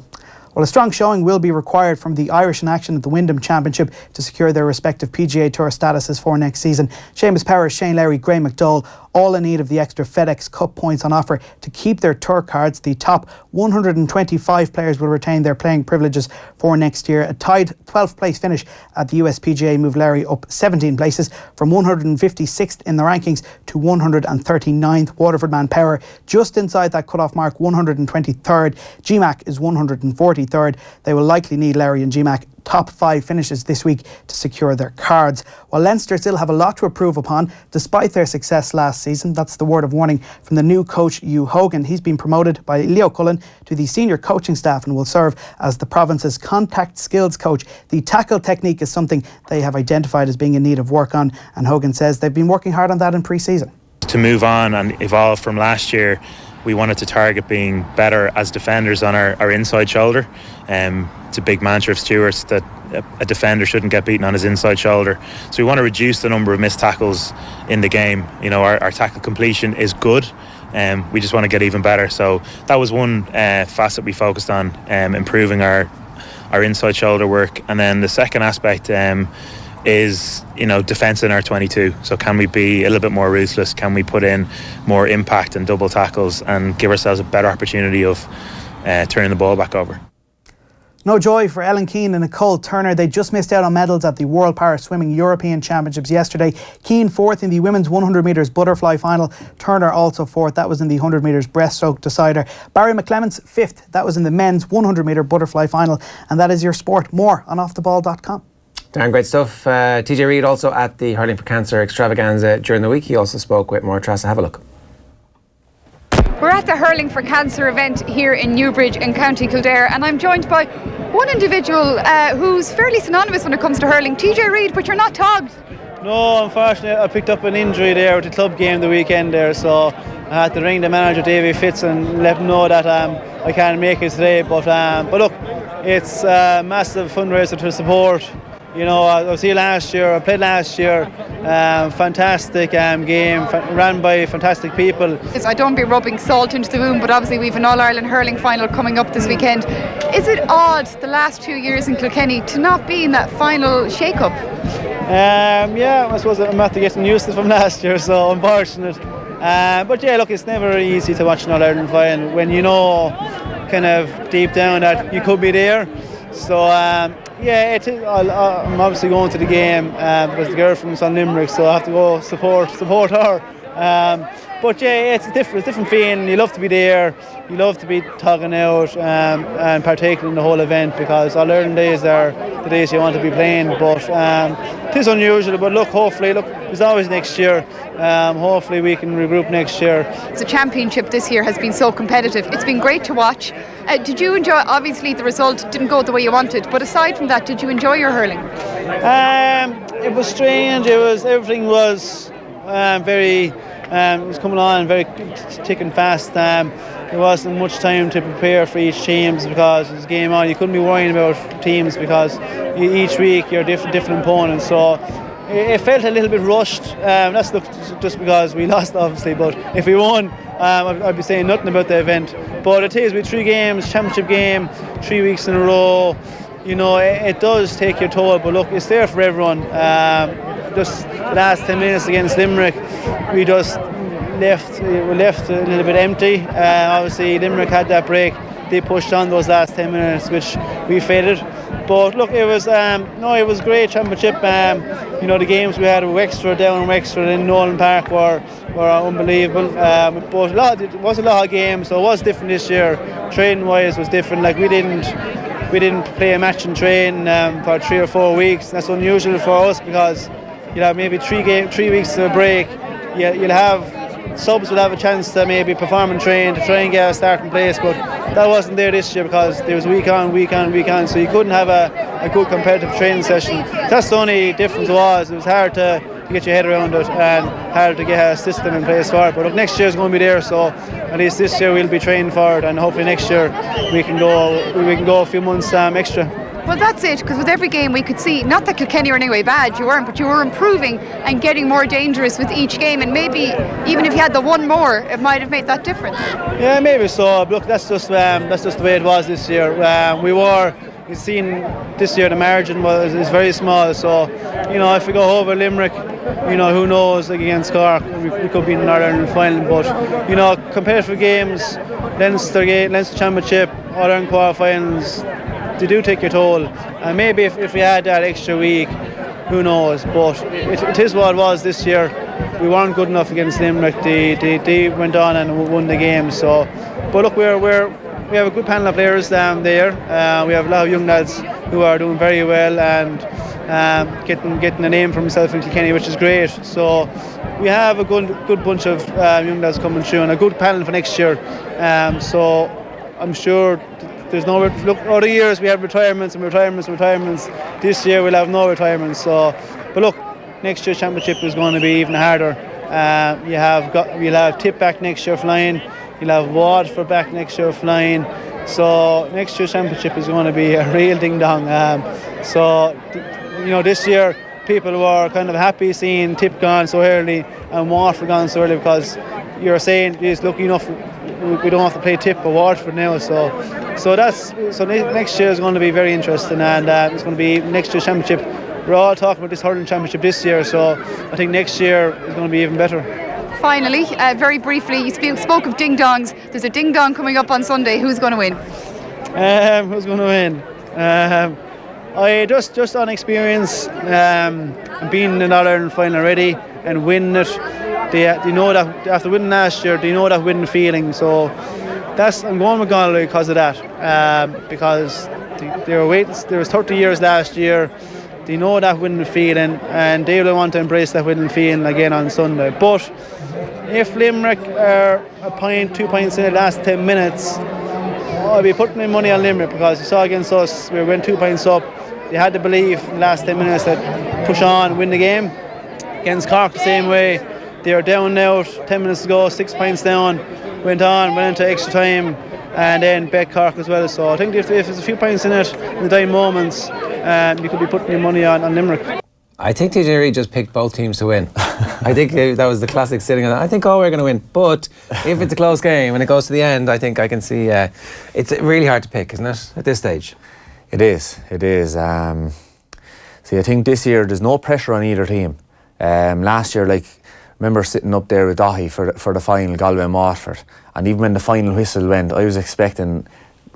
Well, a strong showing will be required from the Irish in action at the Wyndham Championship to secure their respective PGA Tour statuses for next season. Seamus Power, Shane Lowry, Graham McDowell, all in need of the extra FedEx Cup points on offer to keep their tour cards. The top 125 players will retain their playing privileges for next year. A tied 12th place finish at the USPGA moved Lowry up 17 places from 156th in the rankings to 139th. Waterford man Power just inside that cut-off mark, 123rd. GMAC is 143rd. They will likely need Lowry and GMAC top 5 finishes this week to secure their cards. While Leinster still have a lot to improve upon despite their success last season. That's the word of warning from the new coach Hugh Hogan. He's been promoted by Leo Cullen to the senior coaching staff and will serve as the province's contact skills coach. The tackle technique is something they have identified as being in need of work on, and Hogan says they've been working hard on that in pre-season. To move on and evolve from last year, we wanted to target being better as defenders on our inside shoulder. It's a big mantra of Stewart's that a defender shouldn't get beaten on his inside shoulder. So we want to reduce the number of missed tackles in the game. Our tackle completion is good. We just want to get even better. So that was one facet we focused on, improving our inside shoulder work. And then the second aspect is defence in our 22. So can we be a little bit more ruthless? Can we put in more impact and double tackles and give ourselves a better opportunity of turning the ball back over? No joy for Ellen Keane and Nicole Turner. They just missed out on medals at the World Para Swimming European Championships yesterday. Keane fourth in the women's 100 metres butterfly final. Turner also fourth. That was in the 100 metres breaststroke decider. Barry McClements fifth. That was in the men's 100 metre butterfly final. And that is your sport. More on offtheball.com. Darn, great stuff. TJ Reid also at the Hurling for Cancer extravaganza during the week. He also spoke with Máire Treasa. Have a look. We're at the Hurling for Cancer event here in Newbridge in County Kildare, and I'm joined by one individual who's fairly synonymous when it comes to hurling, TJ Reid, but you're not togged. No, unfortunately I picked up an injury there at the club game the weekend there, so I had to ring the manager Davy Fitz and let him know that I can't make it today, but look, it's a massive fundraiser to support. You know, I was here last year, I played last year, fantastic game, ran by fantastic people. I don't be rubbing salt into the wound, but obviously we have an All-Ireland Hurling final coming up this weekend. Is it odd the last 2 years in Kilkenny to not be in that final shake-up? Yeah, I suppose I'm after getting used to it from last year, so unfortunate. But yeah, look, it's never easy to watch an All-Ireland final when you know kind of deep down that you could be there. So yeah, I'm obviously going to the game because the girlfriend's on Limerick, so I have to go support her. But yeah, it's a different feeling. You love to be there, you love to be tugging out and partaking in the whole event, because All-Ireland days are the days you want to be playing. But it is unusual, but hopefully there's always next year. Hopefully we can regroup next year. The championship this year has been so competitive. It's been great to watch. Did you enjoy, obviously the result didn't go the way you wanted, but aside from that, did you enjoy your hurling? It was strange. Everything was very... it was coming on very thick and fast. There wasn't much time to prepare for each team because it was game on. You couldn't be worrying about teams because each week you're different opponents. So it felt a little bit rushed. That's just because we lost, obviously. But if we won, I'd be saying nothing about the event. But it is with 3 games, championship game, 3 weeks in a row. You know, it does take your toll. But look, it's there for everyone. Just the last 10 minutes against Limerick, we just left a little bit empty. Obviously Limerick had that break, they pushed on those last 10 minutes, which we faded. But look, it was a great championship. You know, the games we had were extra down and extra in Nolan Park were unbelievable. But it was a lot of games, so it was different this year. Training wise was different. Like we didn't play a match in train for 3 or 4 weeks. That's unusual for us because you'll have maybe 3 weeks of a break. You'll have subs will have a chance to maybe perform and train to try and get a starting place, but that wasn't there this year because there was week on, so you couldn't have a good competitive training session. That's the only difference was. It was hard to get your head around it and hard to get a system in place for it. But look, next year is going to be there, so at least this year we'll be training for it, and hopefully next year we can go a few months extra. Well, that's it, because with every game we could see, not that Kilkenny were in any way bad, you weren't, but you were improving and getting more dangerous with each game, and maybe even if you had the one more, it might have made that difference. Yeah, maybe so. Look, that's just the way it was this year. You've seen this year the margin is very small, so you know, if we go over Limerick, you know, who knows, like against Cork, we could be in an All-Ireland final. But you know, competitive games, Leinster Championship, All-Ireland quarterfinals, they do take your toll, and maybe if we had that extra week, who knows. But it is what it was this year. We weren't good enough against Limerick. They went on and won the game. So, but look, we have a good panel of players down there. We have a lot of young lads who are doing very well and getting a name for himself in Kilkenny, which is great. So we have a good bunch of young lads coming through and a good panel for next year. So I'm sure. There's no look. Other years we have retirements. This year we'll have no retirements. So, but look, next year's championship is going to be even harder. You'll have Tip back next year flying. You'll have Waterford back next year flying. So next year's championship is going to be a real ding dong. So you know, this year people were kind of happy seeing Tip gone so early and Waterford gone so early, because you're saying, "Yes, look, enough. We don't have to play Tip or Waterford now." So next year is going to be very interesting, and it's going to be next year's championship. We're all talking about this hurling championship this year, so I think next year is going to be even better. Finally, very briefly, you spoke of ding dongs. There's a ding dong coming up on Sunday. Who's going to win? Who's going to win? I just on experience, being in an All-Ireland final already and winning it. They know that after winning last year, they know that winning feeling. So I'm going with Galway because of that. Because they were waiting. There was 30 years last year. They know that winning feeling, and they will want to embrace that winning feeling again on Sunday. But if Limerick are a point, 2 points in the last 10 minutes, I'll be putting in money on Limerick, because you saw against us, we went 2 points up. They had to believe in the last 10 minutes that push on, win the game. Against Cork the same way. They are down now, 10 minutes to go, 6 points down, went into extra time, and then Bet Cork as well. So I think if there's a few points in it in the dying moments, you could be putting your money on Limerick. I think TJ Reid just picked both teams to win. I think that was the classic sitting on that. I think we're going to win. But if it's a close game and it goes to the end, I think I can see it's really hard to pick, isn't it, at this stage? It is. See, I think this year there's no pressure on either team. Last year, remember sitting up there with Dahi for the final, Galway and Waterford, and even when the final whistle went, I was expecting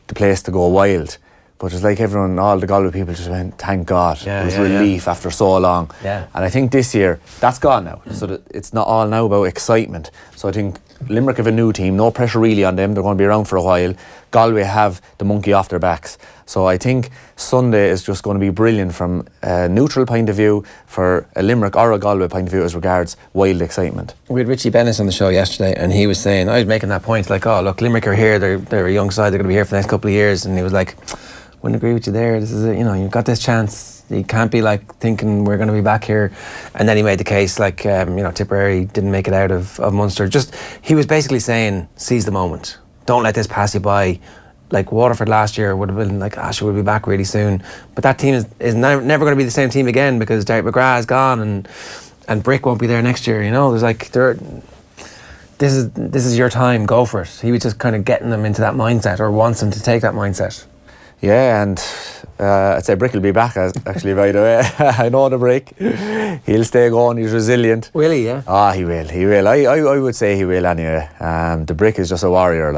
the place to go wild. But it's like everyone, all the Galway people just went, thank God. It was relief after so long. Yeah. And I think this year, that's gone now. So that it's not all now about excitement. So I think Limerick have a new team, no pressure really on them. They're going to be around for a while. Galway have the monkey off their backs. So I think Sunday is just going to be brilliant from a neutral point of view, for a Limerick or a Galway point of view as regards wild excitement. We had Richie Bennett on the show yesterday, and he was saying, I was making that point, oh look, Limerick are here, they're a young side, they're going to be here for the next couple of years, and he was like, wouldn't agree with you there. This is you've got this chance. You can't be thinking we're going to be back here. And then he made the case Tipperary didn't make it out of Munster. He was basically saying, seize the moment. Don't let this pass you by. Waterford last year would have been we'll be back really soon. But that team is never going to be the same team again, because Derek McGrath is gone and Brick won't be there next year. This is your time. Go for it. He was just kind of getting them into that mindset, or wants them to take that mindset. Yeah, and I'd say Brick will be back actually right away. I know the Brick. He'll stay going, he's resilient. Will he, yeah? Ah, he will. I would say he will anyway. The Brick is just a warrior,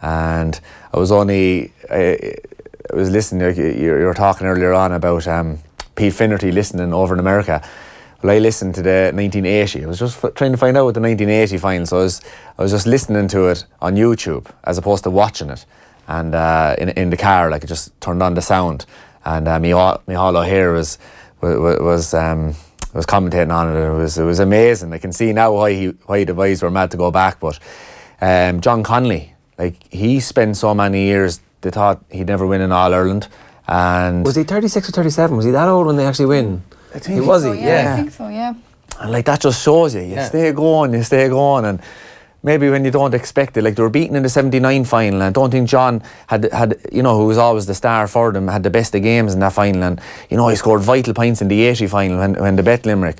and I was listening, you were talking earlier on about Pete Finnerty listening over in America. Well, I listened to the 1980. I was just trying to find out what the 1980 final, so I was just listening to it on YouTube as opposed to watching it. And in the car, it just turned on the sound, and Micheál O'Hare was commentating on it. It was amazing. I can see now why the boys were mad to go back. But John Connolly, he spent so many years, they thought he'd never win an All-Ireland. And was he 36 or 37? Was he that old when they actually win? I think I think so, yeah. And that just shows you stay going, and maybe when you don't expect it, they were beaten in the 79 final, and I don't think John had who was always the star for them, had the best of games in that final, and he scored vital points in the 80 final when they bet Limerick.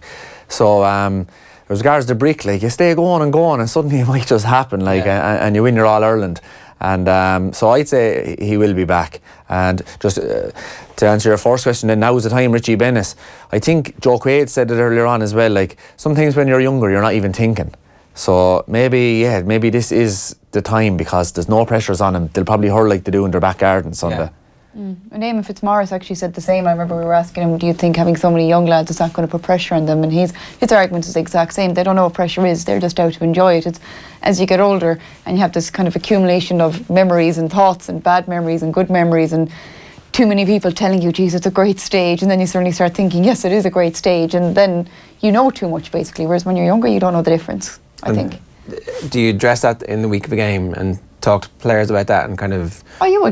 So as regards the Brick, you stay going, and suddenly it might just happen, and you win your All-Ireland. And so I'd say he will be back. And just to answer your first question, then now is the time, Richie Bennett. I think Joe Quaid said it earlier on as well, sometimes when you're younger, you're not even thinking. So maybe this is the time, because there's no pressures on them. They'll probably hurl like they do in their back garden Sunday. And Eamon Fitzmaurice actually said the same. I remember we were asking him, do you think having so many young lads is not going to put pressure on them? And his argument is the exact same. They don't know what pressure is. They're just out to enjoy it. It's as you get older and you have this kind of accumulation of memories and thoughts, and bad memories and good memories, and too many people telling you, geez, it's a great stage, and then you suddenly start thinking, yes, it is a great stage, and then you know too much basically, whereas when you're younger you don't know the difference, I think. Do you address that in the week of a game and talk to players about that and kind of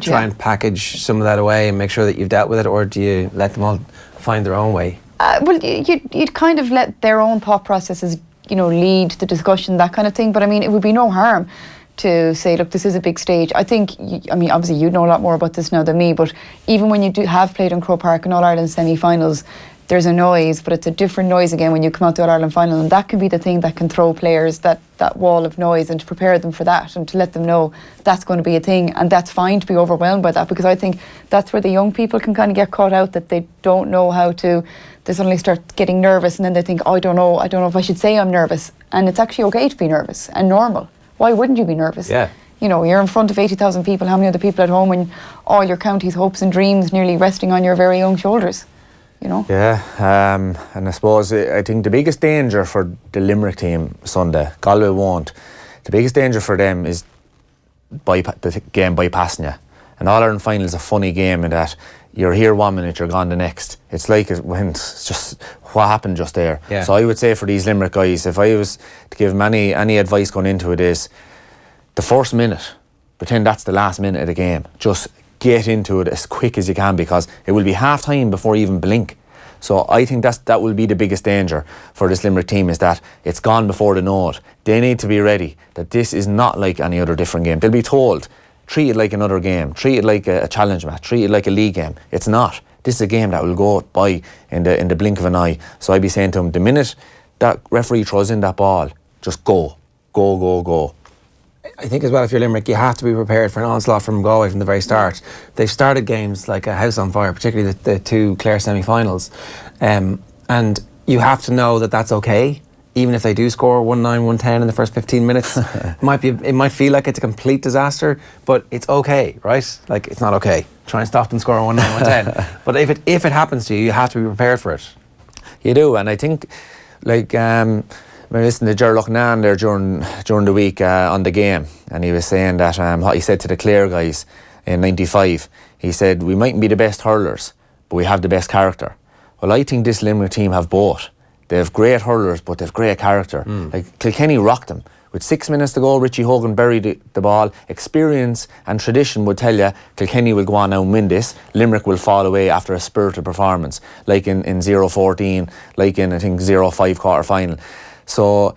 try and package some of that away and make sure that you've dealt with it, or do you let them all find their own way? Well, you'd kind of let their own thought processes, lead the discussion, that kind of thing. But I mean, it would be no harm to say, look, this is a big stage. I think, obviously you know a lot more about this now than me, but even when you have played in Croke Park in All-Ireland semi-finals, there's a noise, but it's a different noise again when you come out to All-Ireland final, and that can be the thing that can throw players that wall of noise, and to prepare them for that and to let them know that's going to be a thing, and that's fine to be overwhelmed by that, because I think that's where the young people can kind of get caught out, that they don't know how to, they suddenly start getting nervous, and then they think, I don't know if I should say I'm nervous, and it's actually okay to be nervous and normal. Why wouldn't you be nervous? Yeah. You're in front of 80,000 people, how many other people at home, and all your county's hopes and dreams nearly resting on your very young shoulders. Yeah, and I suppose I think the biggest danger for the Limerick team Sunday, Galway won't, the biggest danger for them is the game bypassing you. An All-Ireland final is a funny game in that you're here 1 minute, you're gone the next. It's like it's just what happened just there. Yeah. So I would say for these Limerick guys, if I was to give them any advice going into it, is the first minute, pretend that's the last minute of the game. Just get into it as quick as you can, because it will be half time before you even blink. So I think that will be the biggest danger for this Limerick team, is that it's gone before they know it. They need to be ready, that this is not like any other different game. They'll be told treat it like another game, treat it like a challenge match, treat it like a league game. It's not. This is a game that will go by in the blink of an eye. So I'd be saying to him, the minute that referee throws in that ball, just go. I think as well, if you're Limerick, you have to be prepared for an onslaught from Galway from the very start. They've started games like a house on fire, particularly the two Clare semi-finals. And you have to know that that's okay. Even if they do score 1-9, 1-10 in the first 15 minutes, it might feel like it's a complete disaster, but it's okay, right? Like, it's not okay. Try and stop them scoring 1-9, 1-10. But if it happens to you, you have to be prepared for it. You do, and I think, like, I listened to Ger Loughnane there during the week on the game, and he was saying that what he said to the Clare guys in '95. He said, we mightn't be the best hurlers, but we have the best character. Well, I think this Limerick team have both. They have great hurlers, but they have great character. Like, Kilkenny rocked them. With 6 minutes to go, Richie Hogan buried the ball. Experience and tradition would tell you Kilkenny will go on now and win this. Limerick will fall away after a spirited performance, like in 0-14, like in, I think, 0-5 quarter-final. So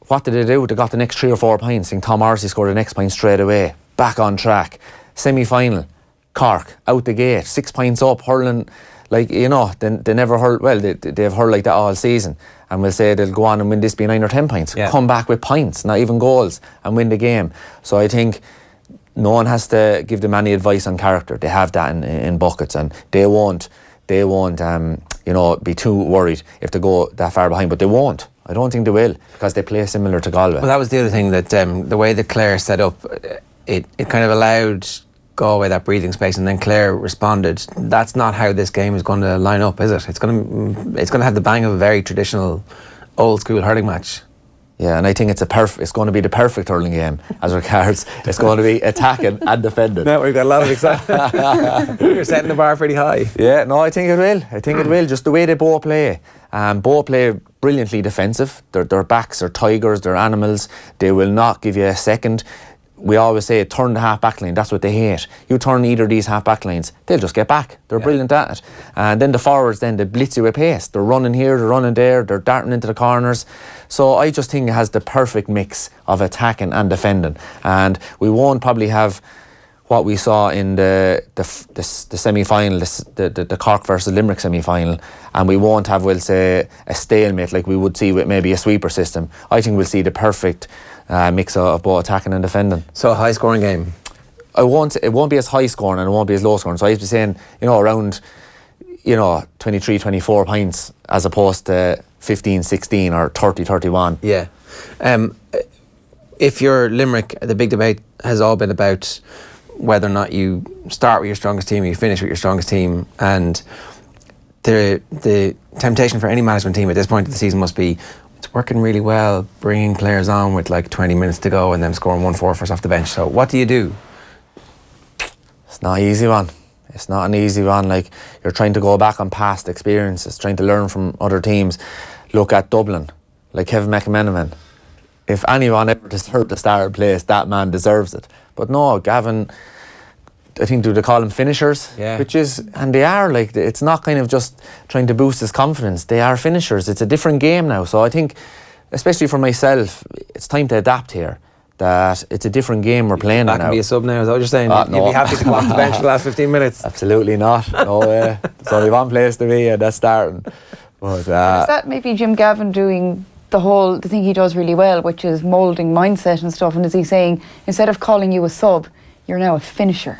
what did they do? They got the next 3 or 4 points. I think Tom Morrissey scored the next point straight away. Back on track. Semi-final, Cork, out the gate, 6 points up, hurling. Like, you know, they never hurled, well, they've hurled like that all season. And we'll say they'll go on and win this by 9 or 10 points. Yeah. Come back with points, not even goals, and win the game. So I think no one has to give them any advice on character. They have that in buckets, and they won't be too worried if they go that far behind. But they won't. I don't think they will, because they play similar to Galway. Well, that was the other thing, that the way that Clare set up, it kind of allowed Galway that breathing space, and then Clare responded. That's not how this game is going to line up, is it? It's going to have the bang of a very traditional, old school hurling match. Yeah, and I think it's going to be the perfect hurling game as regards. It's going to be attacking and defending. Now we've got a lot of excitement. You're setting the bar pretty high. Yeah, no, I think it will. Just the way they both play. Both play brilliantly defensive. Their backs are tigers, they're animals. They will not give you a second. We always say, turn the half-back line. That's what they hate. You turn either of these half-back lines, they'll just get back. They're brilliant at it. And then the forwards, they blitz you with pace. They're running here, they're running there, they're darting into the corners. So I just think it has the perfect mix of attacking and defending. And we won't probably have what we saw in the semi-final, the Cork versus Limerick semi-final, and we won't have, we'll say, a stalemate like we would see with maybe a sweeper system. I think we'll see the perfect mix of both attacking and defending. So a high scoring game? It won't be as high scoring and it won't be as low scoring. So I'd be saying, around 23, 24 points as opposed to 15, 16 or 30, 31. Yeah. If you're Limerick, the big debate has all been about whether or not you start with your strongest team or you finish with your strongest team, and the temptation for any management team at this point of the season must be, it's working really well bringing players on with like 20 minutes to go and them scoring 1-4 for us off the bench. So what do you do? It's not an easy one. It's not an easy one. Like, you're trying to go back on past experiences, trying to learn from other teams. Look at Dublin, like Kevin McManaman. If anyone ever deserved the starting place, that man deserves it. But no, Gavin, I think, do they call them finishers? Yeah. And they are, like, it's not kind of just trying to boost his confidence. They are finishers. It's a different game now. So I think, especially for myself, it's time to adapt here. That it's a different game we're playing now. That can be a sub now, is that what you're saying? No. You'd be happy to come off the bench for the last 15 minutes? Absolutely not. No way. There's only one place to be, and that's starting. But, is that maybe Jim Gavin doing the thing he does really well, which is moulding mindset and stuff? And is he saying, instead of calling you a sub, you're now a finisher?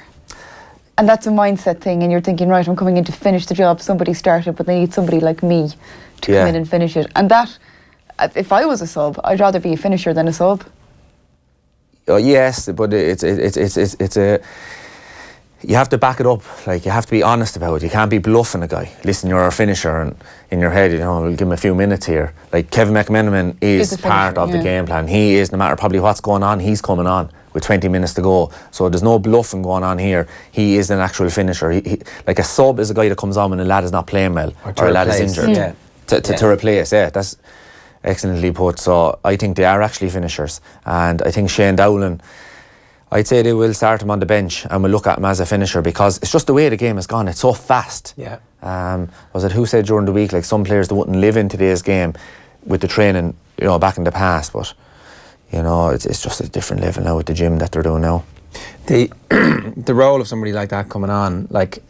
And that's a mindset thing, and you're thinking, right, I'm coming in to finish the job somebody started, but they need somebody like me to come in and finish it. And that, if I was a sub, I'd rather be a finisher than a sub. Oh, yes, but it's a. You have to back it up. Like, you have to be honest about it. You can't be bluffing a guy. Listen, you're a finisher, and in your head, we'll give him a few minutes here. Like, Kevin McManaman is part of the game plan. He is, no matter probably what's going on, he's coming on with 20 minutes to go. So there's no bluffing going on here. He is an actual finisher. He, like, a sub is a guy that comes on when a lad is not playing well or a lad is injured. To replace, that's excellently put. So I think they are actually finishers, and I think Shane Dowling, I'd say they will start him on the bench and we'll look at him as a finisher, because it's just the way the game has gone. It's so fast. Yeah. Was it who said during the week, like, some players that wouldn't live in today's game with the training, back in the past, but it's just a different level now with the gym that they're doing now. The the role of somebody like that coming on, like,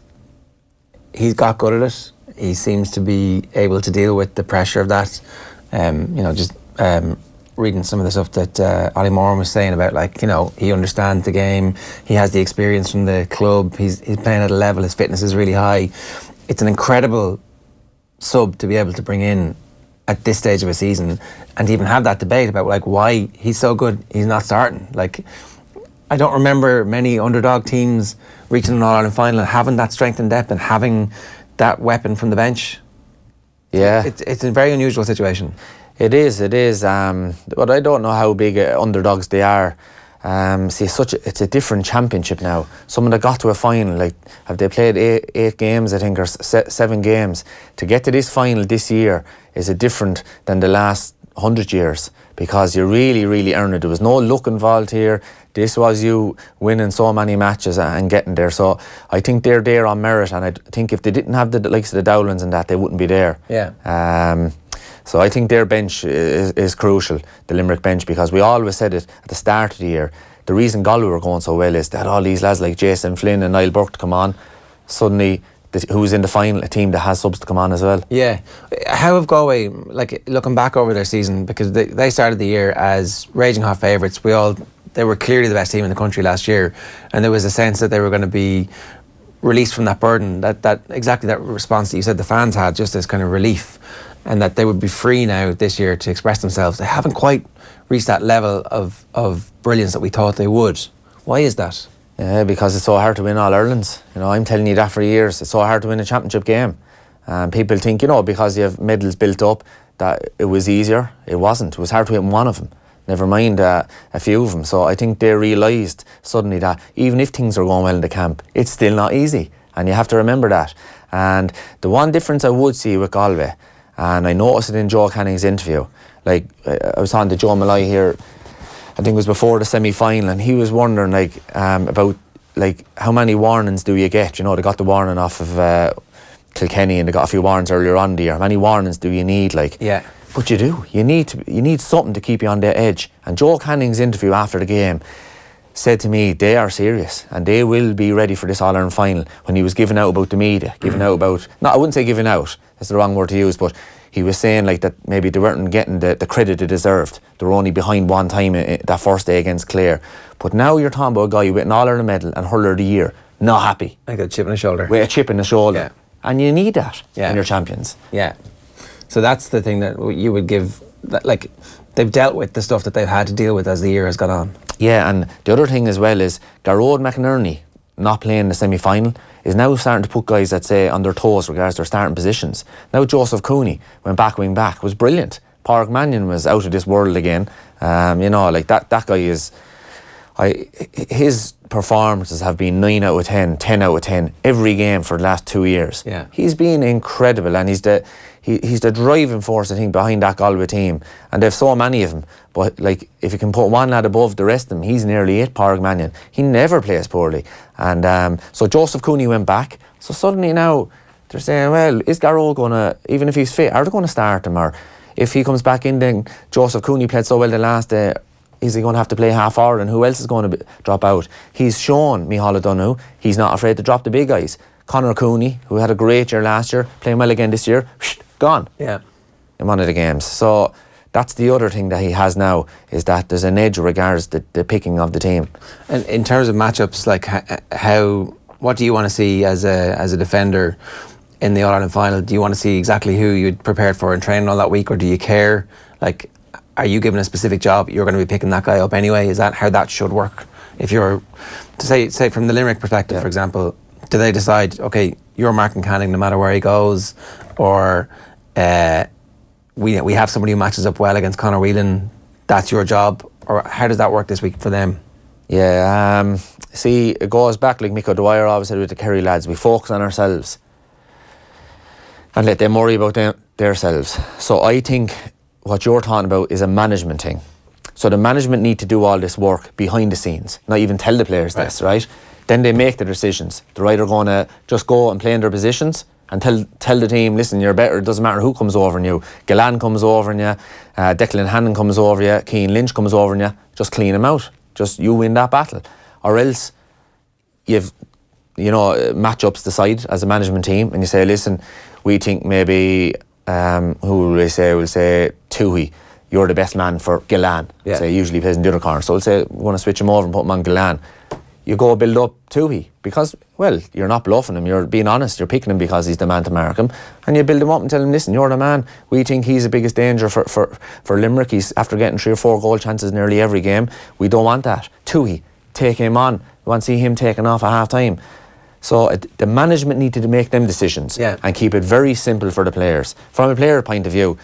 he's got good at it. He seems to be able to deal with the pressure of that. Reading some of the stuff that Ollie Moore was saying about, like, he understands the game. He has the experience from the club. He's playing at a level. His fitness is really high. It's an incredible sub to be able to bring in at this stage of a season, and to even have that debate about, like, why he's so good he's not starting. Like, I don't remember many underdog teams reaching an All-Ireland final and having that strength and depth and having that weapon from the bench. Yeah. It's a very unusual situation. It is. But I don't know how big underdogs they are. It's a different championship now. Someone that got to a final, like, have they played eight games, I think, or 7 games? To get to this final this year is different than the last 100 years, because you really, really earned it. There was no luck involved here. This was you winning so many matches and getting there. So I think they're there on merit, and I think if they didn't have the likes of the Dowlands and that, they wouldn't be there. Yeah. So I think their bench is crucial, the Limerick bench, because we always said it at the start of the year. The reason Galway were going so well is that all these lads like Jason Flynn and Niall Burke to come on. Suddenly, who's in the final, a team that has subs to come on as well. Yeah. How have Galway, like, looking back over their season, because they started the year as raging hot favourites. They were clearly the best team in the country last year, and there was a sense that they were going to be released from that burden, that exactly that response that you said the fans had, just as kind of relief, and that they would be free now this year to express themselves. They haven't quite reached that level of brilliance that we thought they would. Why is that? Yeah, because it's so hard to win All-Irelands. I'm telling you that for years. It's so hard to win a championship game. People think, because you have medals built up, that it was easier. It wasn't. It was hard to win one of them, never mind a few of them. So I think they realised suddenly that even if things are going well in the camp, it's still not easy. And you have to remember that. And the one difference I would see with Galway, and I noticed it in Joe Canning's interview, like, I was on to Joe Malloy here, I think it was before the semi-final, and he was wondering, like, about, like, how many warnings do you get? They got the warning off of Kilkenny, and they got a few warnings earlier on the year. How many warnings do you need? Like, yeah. But you do. You need something to keep you on the edge. And Joe Canning's interview after the game said to me, they are serious and they will be ready for this All-Ireland final. When he was giving out about the media, I wouldn't say giving out, that's the wrong word to use, but he was saying, like, that maybe they weren't getting the credit they deserved. They were only behind one time that first day against Clare. But now you're talking about a guy with an All-Ireland medal and hurler of the year, not happy. Like a chip in the shoulder. With a chip in the shoulder. Yeah. And you need that in your champions. Yeah. So that's the thing that you would give, like, they've dealt with the stuff that they've had to deal with as the year has gone on. Yeah, and the other thing as well is Garrod McInerney not playing the semi-final is now starting to put guys that say on their toes regards their starting positions. Now Joseph Cooney went back wing back, was brilliant. Pádraig Mannion was out of this world again. Like that guy is, his performances have been 9 out of 10, 10 out of 10 every game for the last 2 years. Yeah. He's been incredible, and he's the driving force, I think, behind that Galway team. And they've so many of them. But, like, if you can put one lad above the rest of them, he's nearly it, Pádraig Mannion. He never plays poorly. And so Joseph Cooney went back. So suddenly now they're saying, well, is Garrod going to, even if he's fit, are they going to start him? Or if he comes back in, then Joseph Cooney played so well the last day, is he going to have to play half hour? And who else is going to drop out? He's shown, Micheál O'Donoghue, he's not afraid to drop the big guys. Conor Cooney, who had a great year last year, playing well again this year, gone. Yeah. In one of the games. So that's the other thing that he has now, is that there's an edge regards the picking of the team. And in terms of matchups, like, what do you want to see as a defender in the All-Ireland final? Do you want to see exactly who you'd prepared for in training all that week, or do you care? Like, are you given a specific job, you're going to be picking that guy up anyway? Is that how that should work? If you're, say from the Limerick perspective, for example, do they decide, okay, you're marking Canning no matter where he goes, or we have somebody who matches up well against Conor Whelan, that's your job? Or how does that work this week for them? Yeah, see, it goes back, like Mick Dwyer always said with the Kerry lads, we focus on ourselves and let them worry about themselves. So I think what you're talking about is a management thing. So the management need to do all this work behind the scenes, not even tell the players this, right? Then they make the decisions. They're either going to just go and play in their positions and tell the team, listen, you're better, it doesn't matter who comes over on you. Gillan comes over on you, Declan Hannon comes over you, Cian Lynch comes over on you, just clean him out. Just you win that battle. or else you've, matchups decide as a management team, and you say, listen, we think maybe, who will we say? We'll say Toohey, you're the best man for Gillan. Yeah. Say usually plays in the other corner. So we'll say we're going to switch him over and put him on Gillan. You go build up Toohey because, well, you're not bluffing him. You're being honest. You're picking him because he's the man to mark him, and you build him up and tell him, listen, you're the man. We think he's the biggest danger for Limerick. He's after getting 3 or 4 goal chances nearly every game. We don't want that. Toohey, take him on. We want to see him taken off at half time. So the management needed to make them decisions and keep it very simple for the players. From a player point of view,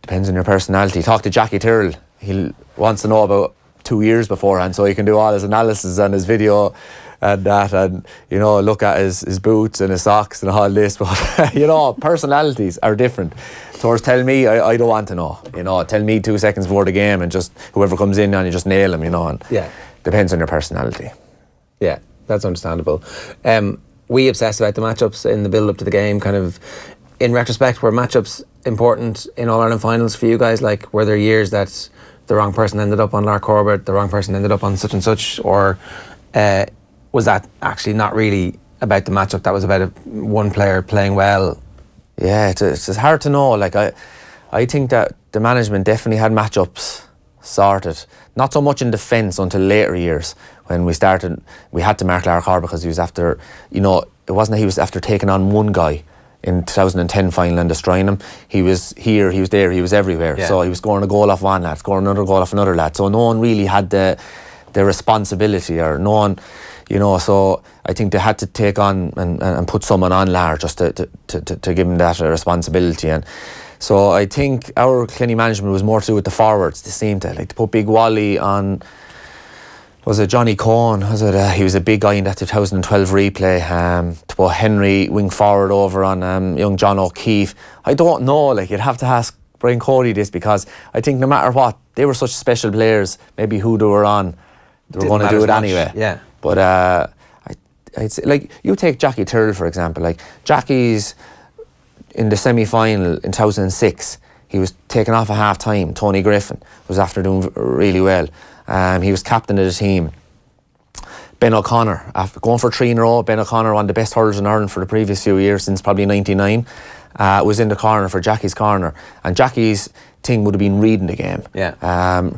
depends on your personality. Talk to Jackie Tyrrell. He wants to know about 2 years beforehand, so he can do all his analysis and his video and that, and look at his boots and his socks and all this. But personalities are different. Towards tell me, I don't want to know. Tell me 2 seconds before the game, and just whoever comes in and you just nail him. And depends on your personality. Yeah, that's understandable. We obsessed about the matchups in the build-up to the game. Kind of, in retrospect, were matchups important in All-Ireland finals for you guys? Like, were there years that the wrong person ended up on Lark Corbett, the wrong person ended up on such and such, or was that actually not really about the matchup? That was about one player playing well? Yeah, it's hard to know. Like, I think that the management definitely had matchups sorted. Not so much in defence until later years when we started. We had to mark Lark Corbett because he was after, it wasn't that he was after taking on one guy in 2010 final and destroying him. He was here, he was there, he was everywhere. Yeah. So he was scoring a goal off one lad, scoring another goal off another lad. So no one really had the responsibility, or no one, so I think they had to take on and put someone on Lar just to give him that responsibility. And so I think our Kilkenny management was more to do with the forwards. They seemed to put Big Wally on. Was it Johnny Cohen? He was a big guy in that 2012 replay. To put Henry wing forward over on young John O'Keefe. I don't know. You'd have to ask Brian Cody this, because I think no matter what, they were such special players. Maybe who they were on, they were going to do it anyway. Yeah. But I'd say, you take Jackie Tyrrell for example. Jackie's in the semi-final in 2006. He was taken off at half time. Tony Griffin was after doing really well. He was captain of the team. Ben O'Connor, after going for 3 in a row, Ben O'Connor, one of the best hurlers in Ireland for the previous few years, since probably 99, was in the corner for Jackie's corner. And Jackie's thing would have been reading the game. Yeah.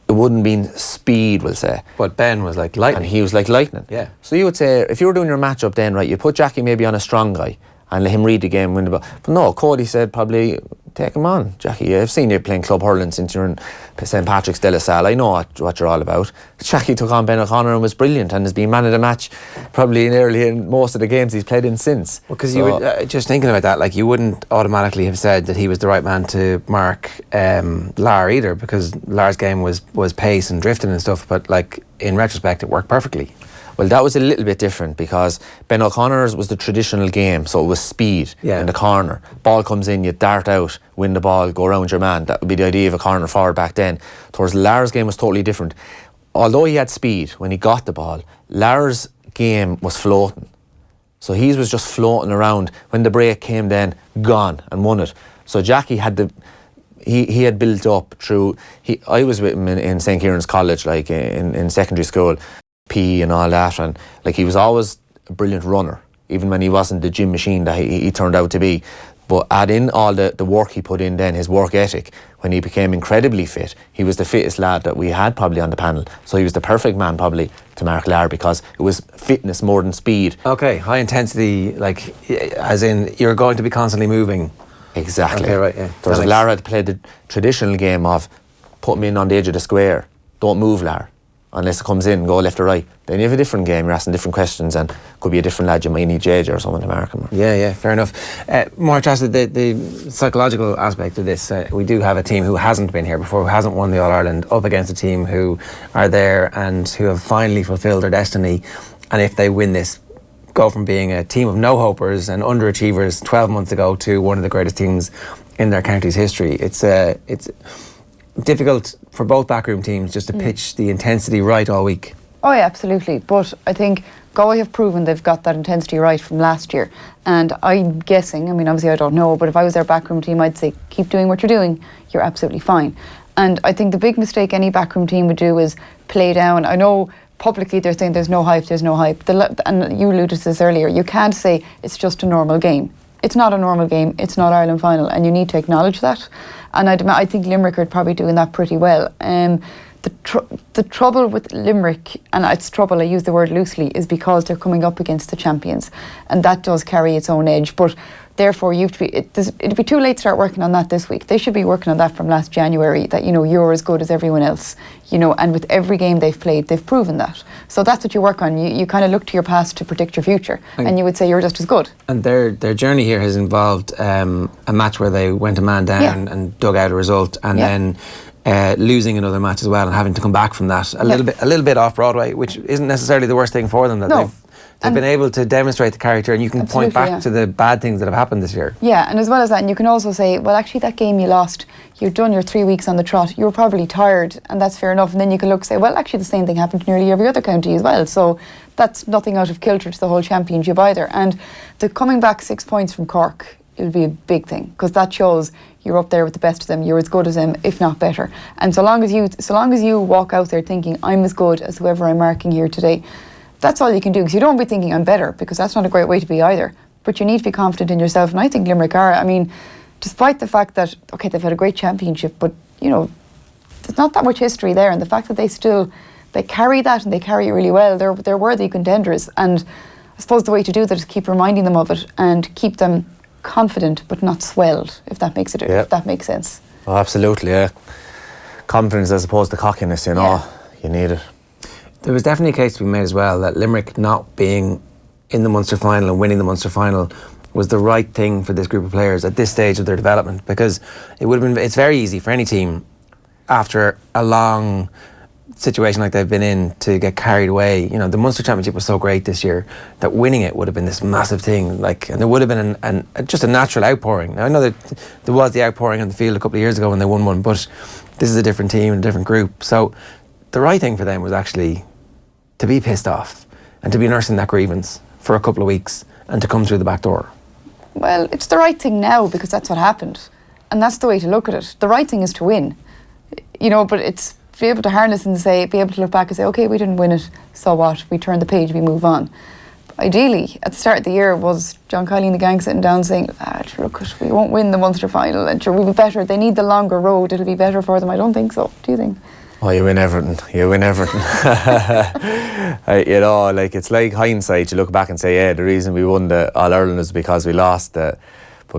It wouldn't have been speed, we'll say. But Ben was like lightning. And he was like lightning. Yeah. So you would say, if you were doing your matchup then, right, you put Jackie maybe on a strong guy and let him read the game, win the ball. But no, Cody said probably, take him on, Jackie. I've seen you playing club hurling since you're in St Patrick's de la Salle. I know what you're all about. Jackie took on Ben O'Connor and was brilliant, and has been man of the match probably in most of the games he's played in since. Well, because you were just thinking about that, you wouldn't automatically have said that he was the right man to mark Lar either, because Lar's game was pace and drifting and stuff, but in retrospect it worked perfectly. Well, that was a little bit different, because Ben O'Connor's was the traditional game, so it was speed in the corner. Ball comes in, you dart out, win the ball, go around your man. That would be the idea of a corner forward back then. Towards Lar's game was totally different. Although he had speed when he got the ball, Lar's game was floating. So he was just floating around. When the break came then, gone and won it. So Jackie had he had built up through... I was with him in St Kieran's College, in secondary school, PE and all that, and he was always a brilliant runner, even when he wasn't the gym machine that he turned out to be. But add in all the work he put in then, his work ethic, when he became incredibly fit, he was the fittest lad that we had probably on the panel. So he was the perfect man probably to mark Lar, because it was fitness more than speed. Okay, high intensity, as in you're going to be constantly moving. Exactly. Okay, right, yeah. Whereas Lar had played the traditional game of put him in on the edge of the square, don't move Lar, unless it comes in, go left or right. Then you have a different game, you're asking different questions, and could be a different lad, you might need JJ or someone to mark him. Yeah, fair enough. More Treasa, the psychological aspect of this, we do have a team who hasn't been here before, who hasn't won the All-Ireland, up against a team who are there and who have finally fulfilled their destiny, and if they win this, go from being a team of no-hopers and underachievers 12 months ago to one of the greatest teams in their county's history. It's difficult for both backroom teams just to pitch the intensity right all week. Oh yeah, absolutely. But I think Galway have proven they've got that intensity right from last year. And I'm guessing, obviously I don't know, but if I was their backroom team, I'd say, keep doing what you're doing. You're absolutely fine. And I think the big mistake any backroom team would do is play down. I know publicly they're saying there's no hype. And you alluded to this earlier. You can't say it's just a normal game. It's not a normal game. It's not Ireland final, and you need to acknowledge that. And I think Limerick are probably doing that pretty well. The trouble with Limerick, and it's trouble, I use the word loosely, is because they're coming up against the champions, and that does carry its own edge. But therefore, you have to be. It'd be too late to start working on that this week. They should be working on that from last January. That you're as good as everyone else. And with every game they've played, they've proven that. So that's what you work on. You kind of look to your past to predict your future, and you would say you're just as good. And their journey here has involved a match where they went a man down and dug out a result, and then losing another match as well, and having to come back from that a little bit off Broadway, which isn't necessarily the worst thing for them. They've been able to demonstrate the character, and you can point back to the bad things that have happened this year. Yeah, and as well as that, and you can also say, well, actually, that game you lost, you've done your 3 weeks on the trot, you were probably tired, and that's fair enough. And then you can look and say, well, actually, the same thing happened to nearly every other county as well. So that's nothing out of kilter to the whole championship either. And the coming back 6 points from Cork, it'll be a big thing, because that shows you're up there with the best of them, you're as good as them, if not better. And so long as you walk out there thinking, I'm as good as whoever I'm marking here today, that's all you can do, because you don't be thinking I'm better, because that's not a great way to be either. But you need to be confident in yourself, and I think Limerick are. I mean, despite the fact that, okay, they've had a great championship, but, there's not that much history there, and the fact that they carry that, and they carry it really well, they're worthy contenders. And I suppose the way to do that is keep reminding them of it, and keep them confident but not swelled, if that makes if that makes sense. Oh, absolutely, yeah. Confidence as opposed to cockiness, you need it. There was definitely a case to be made as well that Limerick not being in the Munster final and winning the Munster final was the right thing for this group of players at this stage of their development, because it's very easy for any team after a long situation like they've been in to get carried away. The Munster Championship was so great this year that winning it would have been this massive thing, and there would have been just a natural outpouring. Now, I know that there was the outpouring on the field a couple of years ago when they won one, but this is a different team and a different group. So the right thing for them was actually to be pissed off and to be nursing that grievance for a couple of weeks and to come through the back door. Well, it's the right thing now, because that's what happened, and that's the way to look at it. The right thing is to win, but it's to be able to harness and be able to look back and say, okay, we didn't win it, so what? We turn the page, we move on. Ideally, at the start of the year, was John Kiely and the gang sitting down saying, look, we won't win the Munster final, and sure, we'll be better. They need the longer road, it'll be better for them. I don't think so. Do you think? Oh, you win everything. It's like hindsight. You look back and say, the reason we won the All-Ireland is because we lost. But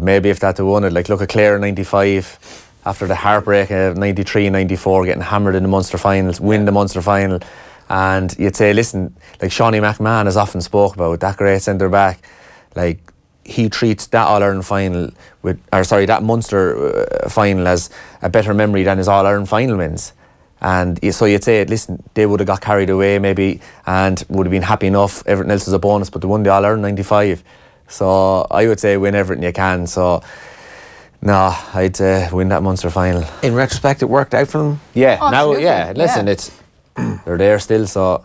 maybe if that had won it, look at Clare in 95, after the heartbreak of 93 and 94, getting hammered in the Munster finals, win the Munster final. And you'd say, listen, like Joe McMahon has often spoke about, that great centre-back, he treats that All-Ireland final that Munster final as a better memory than his All-Ireland final wins. And so you'd say, listen, they would have got carried away maybe and would have been happy enough, everything else is a bonus, but they won the All-Ireland 95. So I would say win everything you can. So no, I'd win that Munster final. In retrospect, it worked out for them? Yeah, listen, it's they're there still, so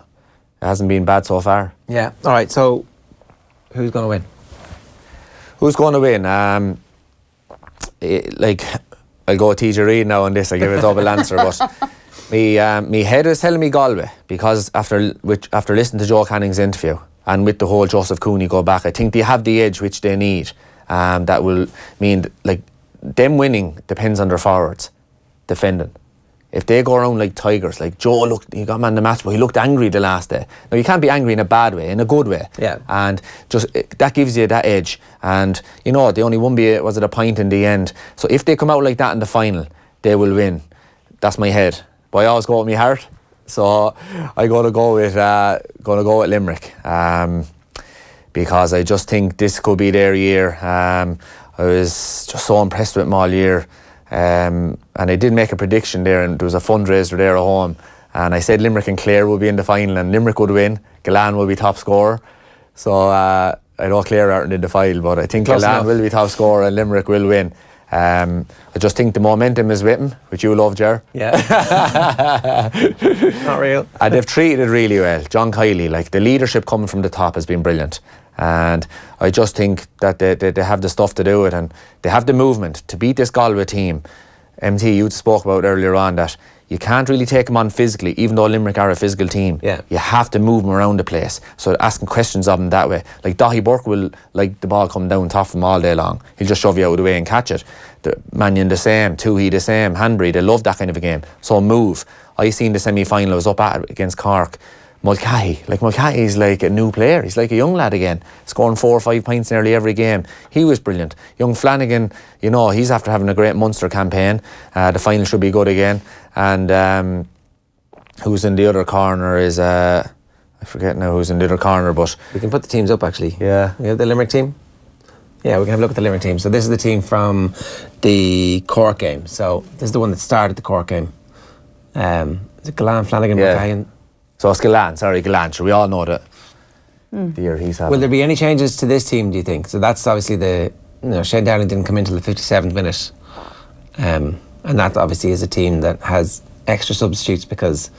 it hasn't been bad so far. Yeah, all right, so who's going to win? Who's going to win? I'll go with TJ Reid now on this, I'll give it a double answer, but me head is telling me Galway, because after listening to Joe Canning's interview and with the whole Joseph Cooney go back, I think they have the edge which they need. That will mean them winning depends on their forwards defending. If they go around like tigers, like Joe he got man in the match, but he looked angry the last day. Now you can't be angry in a bad way, in a good way. Yeah. And just that gives you that edge. And they only won was it a point in the end. So if they come out like that in the final, they will win. That's my head. But I always go with my heart. So I'm gonna go with Limerick. Because I just think this could be their year. I was just so impressed with them all year. And I did make a prediction there, and there was a fundraiser there at home, and I said Limerick and Clare would be in the final and Limerick would win, Gillan will be top scorer. So I know Clare aren't in the final, but I think Gillan will be top scorer and Limerick will win. I just think the momentum is with them, which you love, Ger. Yeah. Not real. And they've treated it really well. John Kiely, the leadership coming from the top has been brilliant. And I just think that they have the stuff to do it, and they have the movement to beat this Galway team. MT, you spoke about earlier on that you can't really take them on physically, even though Limerick are a physical team. Yeah. You have to move them around the place. So asking questions of them that way. Like Daithí Burke will like the ball coming down top of him all day long. He'll just shove you out of the way and catch it. Mannion the same, Toohey the same, Hanbury, they love that kind of a game. So move. I seen the semi-final, I was up at it against Cork. Mulcahy's like a new player. He's like a young lad again, scoring 4 or 5 points nearly every game. He was brilliant. Young Flanagan, you know, he's after having a great Munster campaign. The final should be good again. And who's in the other corner is I forget now who's in the other corner, but we can put the teams up actually. Yeah, we have the Limerick team. Yeah, we can have a look at the Limerick team. So this is the team from the Cork game. So this is the one that started the Cork game. Is it Galan, Flanagan, Mulcahy? So it's Galan, sure, we all know that the year he's having. Will there be any changes to this team, do you think? So that's obviously Shane Downey didn't come in till the 57th minute. And that obviously is a team that has extra substitutes because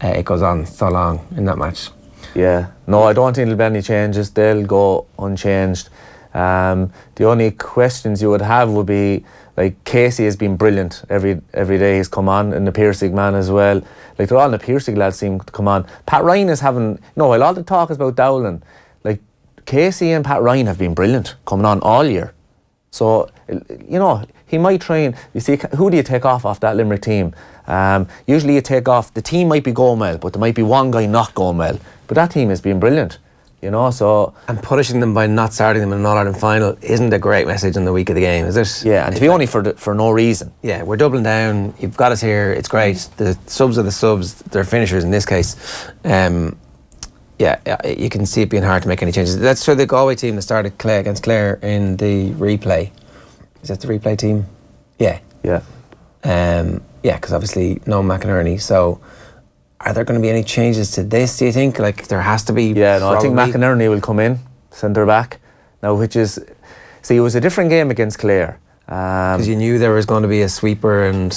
it goes on so long in that match. Yeah, no, I don't think there'll be any changes. They'll go unchanged. The only questions you would have would be, like, Casey has been brilliant every day he's come on, and the Piercing man as well. Like, they're all the Piercing lads seem to come on. Pat Ryan is having, while all the talk is about Dowling, like, Casey and Pat Ryan have been brilliant coming on all year. So, he might try and, you see, who do you take off that Limerick team? Usually you take off, the team might be going well, but there might be one guy not going well. But that team has been brilliant. So... And punishing them by not starting them in an All-Ireland final isn't a great message on the week of the game, is it? Yeah, and to be only for no reason. Yeah, we're doubling down. You've got us here. It's great. The subs are the subs. They're finishers in this case. You can see it being hard to make any changes. That's for the Galway team that started against Clare in the replay. Is that the replay team? Yeah. Yeah. Because obviously no McInerney. So... Are there going to be any changes to this, do you think? Like, there has to be... Yeah, no, I think McInerney will come in, centre back. Now, which is... See, it was a different game against Clare. Because you knew there was going to be a sweeper and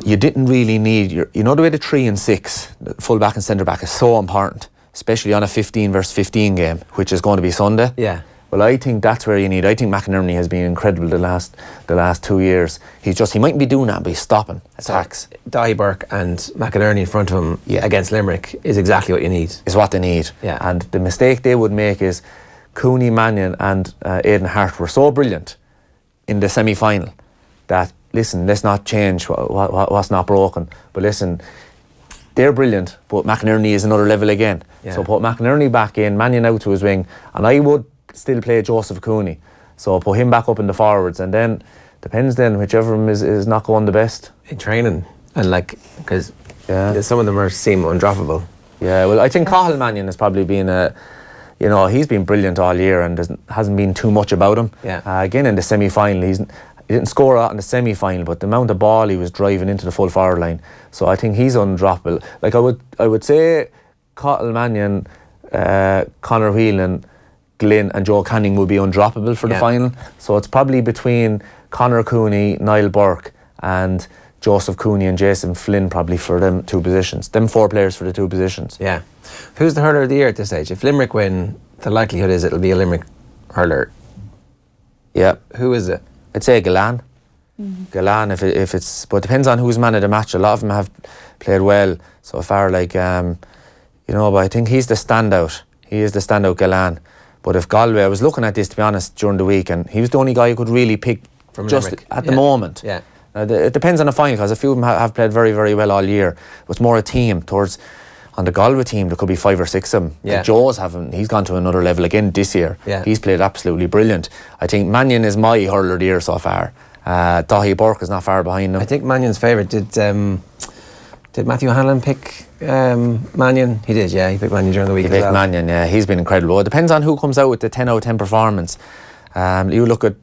you didn't really need... the way the 3 and 6, the full back and centre back is so important, especially on a 15 versus 15 game, which is going to be Sunday. Yeah. Well, I think that's where you need... I think McInerney has been incredible the last 2 years. He mightn't be doing that, but he's stopping attacks. So, Daithí Burke and McInerney in front of him against Limerick is exactly what you need. Is what they need. Yeah. And the mistake they would make is Cooney, Mannion and Aidan Hart were so brilliant in the semi-final that, listen, let's not change what's not broken. But listen, they're brilliant, but McInerney is another level again. Yeah. So put McInerney back in, Mannion out to his wing, and I would still play Joseph Cooney. So put him back up in the forwards, and then depends then whichever of them is not going the best in training, and because some of them seem undroppable. Yeah, well, I think Cathal Mannion has probably been he's been brilliant all year, and hasn't been too much about him. Yeah. Again in the semi-final, he didn't score a lot in the semi-final, but the amount of ball he was driving into the full forward line. So I think he's undroppable. Like I would say Cathal Mannion, Conor Whelan, Glynn and Joe Canning will be undroppable for the final. So it's probably between Conor Cooney, Niall Burke and Joseph Cooney and Jason Flynn probably for them 2 positions. Them 4 players for the 2 positions. Yeah. Who's the hurler of the year at this stage? If Limerick win, the likelihood is it'll be a Limerick hurler. Yeah. Who is it? I'd say Galan. Galan, if it's... But it depends on who's man of the match. A lot of them have played well so far, but I think he's the standout. He is the standout, Galan. But if Galway, I was looking at this, to be honest, during the week, and he was the only guy who could really pick from just Limerick at the moment. Yeah. It depends on the final, because a few of them have played very, very well all year. But it's more a team. On the Galway team, there could be 5 or 6 of them. Yeah. Joe's he's gone to another level again this year. Yeah. He's played absolutely brilliant. I think Mannion is my hurler of the year so far. Daithí Burke is not far behind him. I think Mannion's favourite. Did Matthew Hanlon pick Mannion? He did, yeah. He picked Mannion during the week. He picked Mannion, yeah. He's been incredible. It depends on who comes out with the 10 out of 10 performance. You look at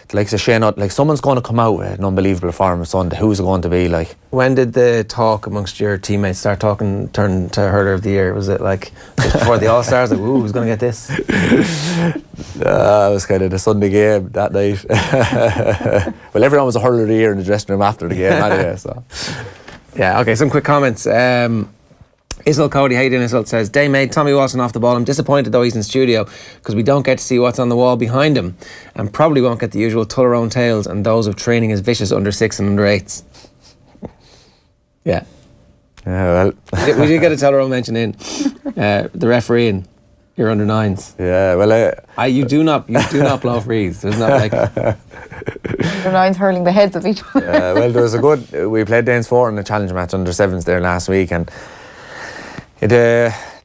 the likes of Shane, someone's going to come out with an unbelievable performance Sunday. Who's it going to be like? When did the talk amongst your teammates start turn to hurler of the year? Was it just before the All-Stars? Ooh, who's going to get this? It was kind of the Sunday game that night. Well, everyone was a hurler of the year in the dressing room after the game anyway, so... Yeah, okay, some quick comments. Isle Cody, how you doing, Isle, says, Day made Tommy Walsh off the ball. I'm disappointed though he's in studio because we don't get to see what's on the wall behind him and probably won't get the usual Tyrone tales and those of training his vicious under 6 and under 8s. Yeah. Yeah, well. We did get a Tyrone mention in. The refereeing, your under 9s. Yeah, well. You do not blow frees. There's not like. Under 9s hurling the heads of each other. Well, there was a good. We played Danes 4 in a challenge match under 7s there last week, and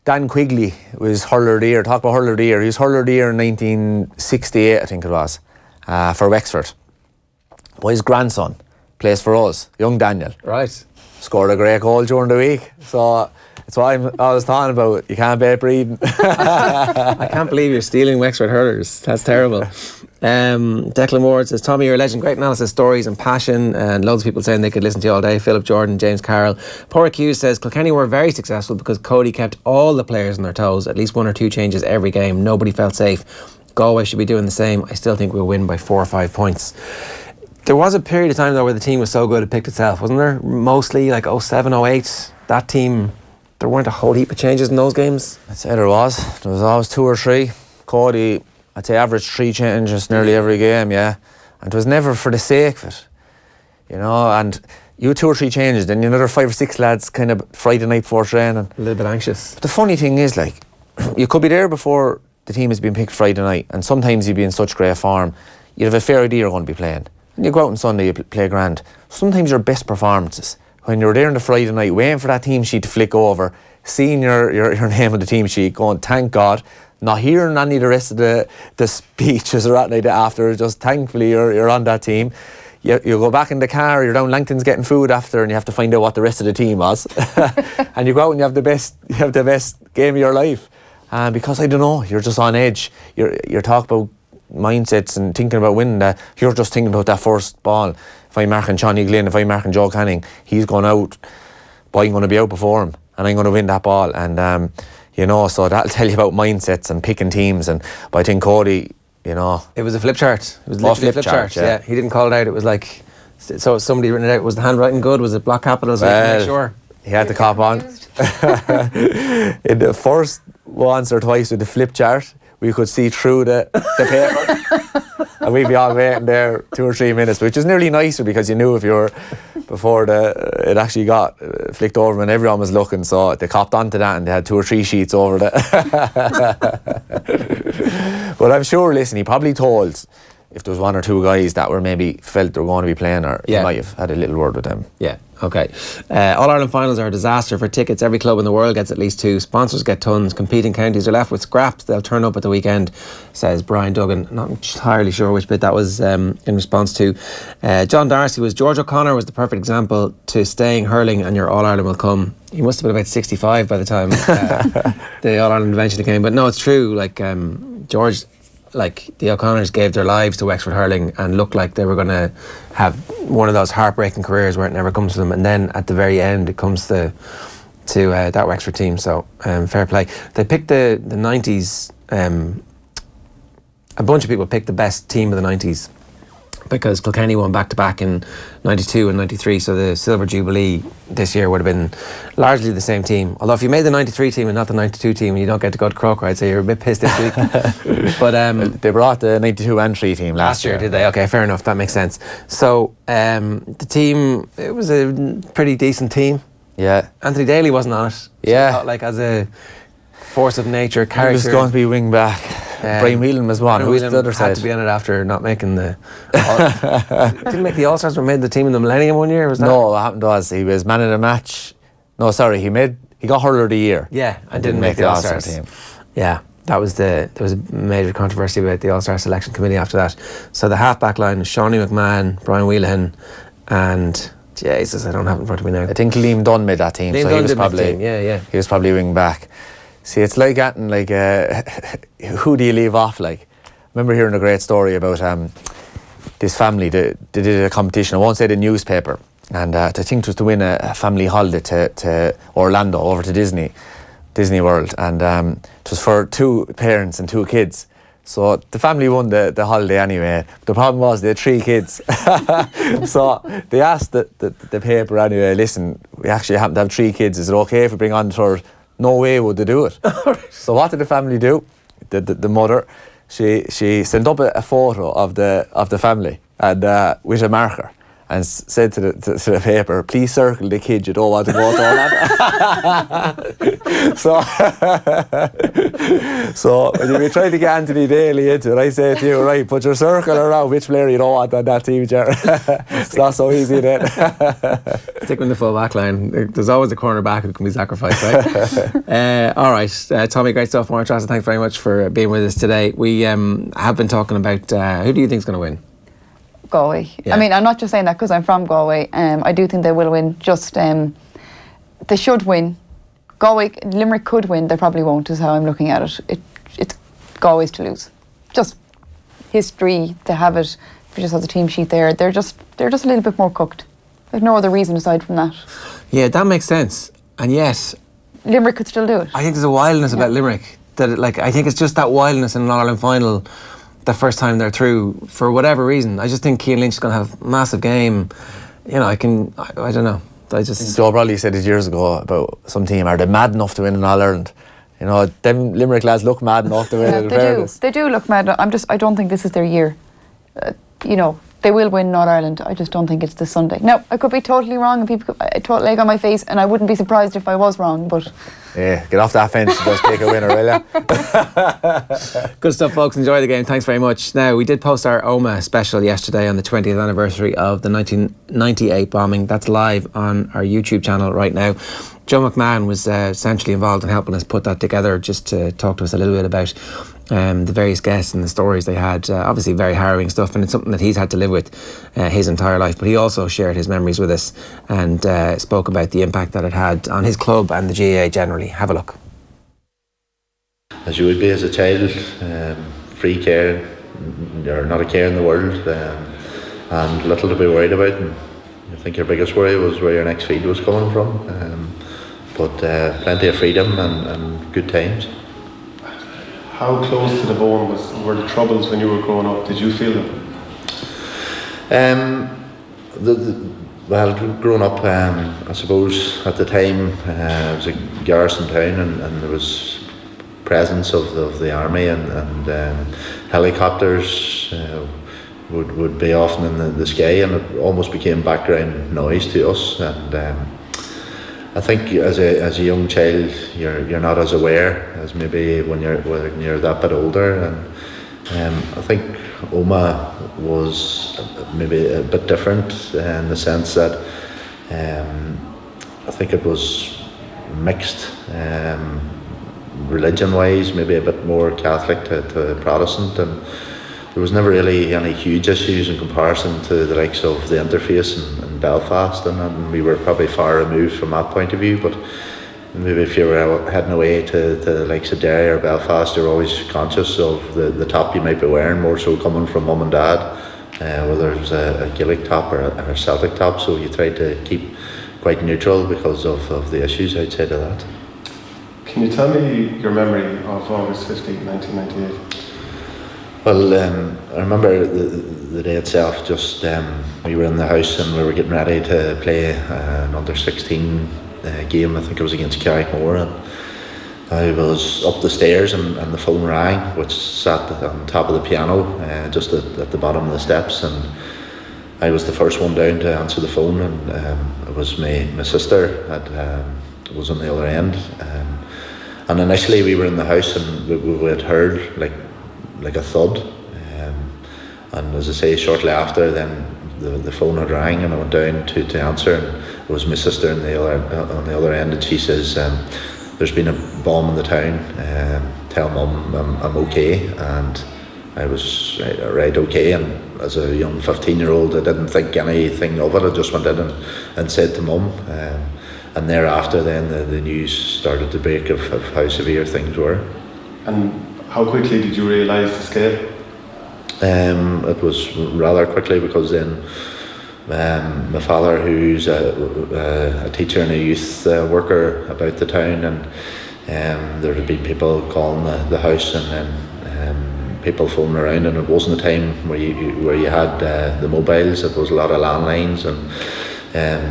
Dan Quigley was hurler of the year. Talk about hurler of the year. He was hurler of the year in 1968, I think it was, for Wexford. But his grandson plays for us, young Daniel. Right. Scored a great goal during the week. So that's what I was talking about. You can't beat breeding. I can't believe you're stealing Wexford hurlers. That's terrible. Declan Ward says, Tommy, you're a legend. Great analysis, stories and passion, and loads of people saying they could listen to you all day. Philip Jordan, James Carroll. Porrick Hughes says, Kilkenny were very successful because Cody kept all the players on their toes. At least 1 or 2 changes every game. Nobody felt safe. Galway should be doing the same. I still think we'll win by 4 or 5 points. There was a period of time though where the team was so good it picked itself, wasn't there? Mostly like 07, 08. That team, there weren't a whole heap of changes in those games. I'd say there was. There was always 2 or 3. Cody, I'd say average 3 changes nearly every game, yeah. And it was never for the sake of it, you know. And you 2 or 3 changes, then another 5 or 6 lads kind of Friday night before training. A little bit anxious. But the funny thing is, like, you could be there before the team has been picked Friday night, and sometimes you'd be in such great form, you'd have a fair idea you're going to be playing. And you go out on Sunday, you play grand. Sometimes your best performances, when you're there on the Friday night, waiting for that team sheet to flick over, seeing your name on the team sheet, going, thank God, not hearing any of the rest of the speeches or that night after, just thankfully you're on that team. You go back in the car, you're down Langton's getting food after, and you have to find out what the rest of the team was. And you go out and you have the best game of your life. Because I don't know, you're just on edge. You're talking about mindsets and thinking about winning that. You're just thinking about that first ball. If I'm marking Johnny Glynn, if I'm marking Joe Canning, he's going out, but I'm going to be out before him and I'm going to win that ball. And you know, so that'll tell you about mindsets and picking teams. And but I think Cody, you know, it was a flip chart. It was literally a flip chart. Yeah, he didn't call it out. It was like, so somebody written it out. Was the handwriting good? Was it block capitals? Make sure. He had the cop on. In the first once or twice with the flip chart, we could see through the paper. And we'd be all waiting there 2 or 3 minutes, which was nearly nicer because you knew if you were before it actually got flicked over and everyone was looking, so they copped onto that and they had 2 or 3 sheets over it. But I'm sure, listen, he probably told if there was 1 or 2 guys that were maybe felt they were going to be playing, or he might have had a little word with them. Yeah. Okay. All-Ireland finals are a disaster for tickets. Every club in the world gets at least 2. Sponsors get tons. Competing counties are left with scraps. They'll turn up at the weekend, says Brian Duggan. Not entirely sure which bit that was in response to. John Darcy was, George O'Connor was the perfect example to staying hurling and your All-Ireland will come. He must have been about 65 by the time the All-Ireland eventually came. But no, it's true. Like George... Like the O'Connors gave their lives to Wexford hurling and looked like they were going to have one of those heartbreaking careers where it never comes to them, and then at the very end it comes to that Wexford team. So fair play. They picked the 90s. A bunch of people picked the best team of the 90s because Kilkenny won back-to-back in 92 and 93, so the Silver Jubilee this year would have been largely the same team. Although if you made the 93 team and not the 92 team and you don't get to go to Croker, I'd say you're a bit pissed this week. But they brought the 92 and 3 team last year. Did they? Okay, fair enough, that makes sense. So the team, it was a pretty decent team. Yeah. Anthony Daly wasn't on it. Yeah. So like as a force of nature, character. He was going to be wing back. Brian Whelan was one. Who was the other side? Had to be on it after not making the... Didn't make the All-Stars, but made the team in the Millennium one year, was that? No, what happened was he was man of the match. No, sorry, he got hurler of the year. Yeah, and didn't make the All-Stars team. Yeah, there was a major controversy about the All-Star selection committee after that. So the half-back line was Shawnee McMahon, Brian Whelan, and... Jesus, I don't have it in front of me now. I think Liam Dunn made that team. Liam so Dunn he was did probably team. Yeah. He was probably wing back. See, it's like getting like who do you leave off? Like, I remember hearing a great story about this family. They did a competition. I won't say the newspaper, and I think it was to win a family holiday to Orlando, over to Disney World, and it was for 2 parents and 2 kids. So the family won the holiday anyway. The problem was they had 3 kids. So they asked the paper anyway, listen, we actually happen to have 3 kids. Is it okay if we bring on the third? No way would they do it. So what did the family do? The mother, she sent up a photo of the family and with a marker, and said to the paper, please circle the kid you don't want to go to All-Ireland. So when you try to get Anthony Daly into it, I say to you, right, put your circle around which player you don't want on that team, Jerry. It's not so easy then. Stick with the full back line. There's always a cornerback who can be sacrificed, right? All right, Tommy, great stuff. Máire, Treasa, thanks very much for being with us today. We have been talking about who do you think is going to win? Galway. Yeah. I mean, I'm not just saying that because I'm from Galway. I do think they will win. Just they should win. Galway, Limerick could win. They probably won't. Is how I'm looking at it. It's Galway's to lose. Just history. They have it. If you just have the team sheet there, they're just a little bit more cooked. There's no other reason aside from that. Yeah, that makes sense. And yes, Limerick could still do it. I think there's a wildness about Limerick that I think it's just that wildness in an All-Ireland final. The first time they're through, for whatever reason, I just think Cian Lynch is going to have a massive game. You know, I don't know. Joe Brolly said it years ago about some team, are they mad enough to win an All-Ireland? You know, them Limerick lads look mad enough to win it. They do look mad. I don't think this is their year. You know, they will win All-Ireland. I just don't think it's this Sunday. Now, I could be totally wrong, and people could total egg on my face, and I wouldn't be surprised if I was wrong, but... Yeah, get off that fence and just pick a winner, will ya? Good stuff, folks. Enjoy the game. Thanks very much. Now, we did post our Omagh special yesterday on the 20th anniversary of the 1998 bombing. That's live on our YouTube channel right now. Joe McMahon was essentially involved in helping us put that together, just to talk to us a little bit about the various guests and the stories they had. Obviously very harrowing stuff, and it's something that he's had to live with his entire life, but he also shared his memories with us and spoke about the impact that it had on his club and the GAA generally. Have a look. As you would be as a child, free care, you're not a care in the world, and little to be worried about, and I think your biggest worry was where your next feed was coming from, but plenty of freedom and good times. How close to the bone were the troubles when you were growing up? Did you feel them? Well, growing up, I suppose at the time it was a garrison town, and there was presence of the army and helicopters would be often in the sky, and it almost became background noise to us. And I think as a young child, you're not as aware as maybe when you're that bit older, and I think Omagh was maybe a bit different in the sense that I think it was mixed religion-wise, maybe a bit more Catholic to Protestant, and there was never really any huge issues in comparison to the likes of the interface in Belfast, and we were probably far removed from that point of view. But maybe if you were heading away to the likes of Derry or Belfast, you're always conscious of the top you might be wearing, more so coming from mum and dad, whether it was a Gaelic top or a Celtic top, so you tried to keep quite neutral because of the issues outside of that. Can you tell me your memory of August 15, 1998? Well, I remember the day itself. Just we were in the house and we were getting ready to play an under-16 game. I think it was against Carrickmore, and I was up the stairs and the phone rang, which sat on top of the piano, just at the bottom of the steps, and I was the first one down to answer the phone, and it was my sister that was on the other end. And initially we were in the house and we had heard like a thud, and as I say, shortly after then the phone had rang, and I went down to answer, and it was my sister on the other end, and she says, there's been a bomb in the town, tell mum I'm okay. And I was right okay, and as a young 15-year-old I didn't think anything of it. I just went in and said to mum, and thereafter then the news started to break of how severe things were. And how quickly did you realise the scale? It was rather quickly, because then my father, who's a teacher and a youth worker about the town, and there had been people calling the house, and then people phoning around, and it wasn't a time where you had the mobiles. It was a lot of landlines, and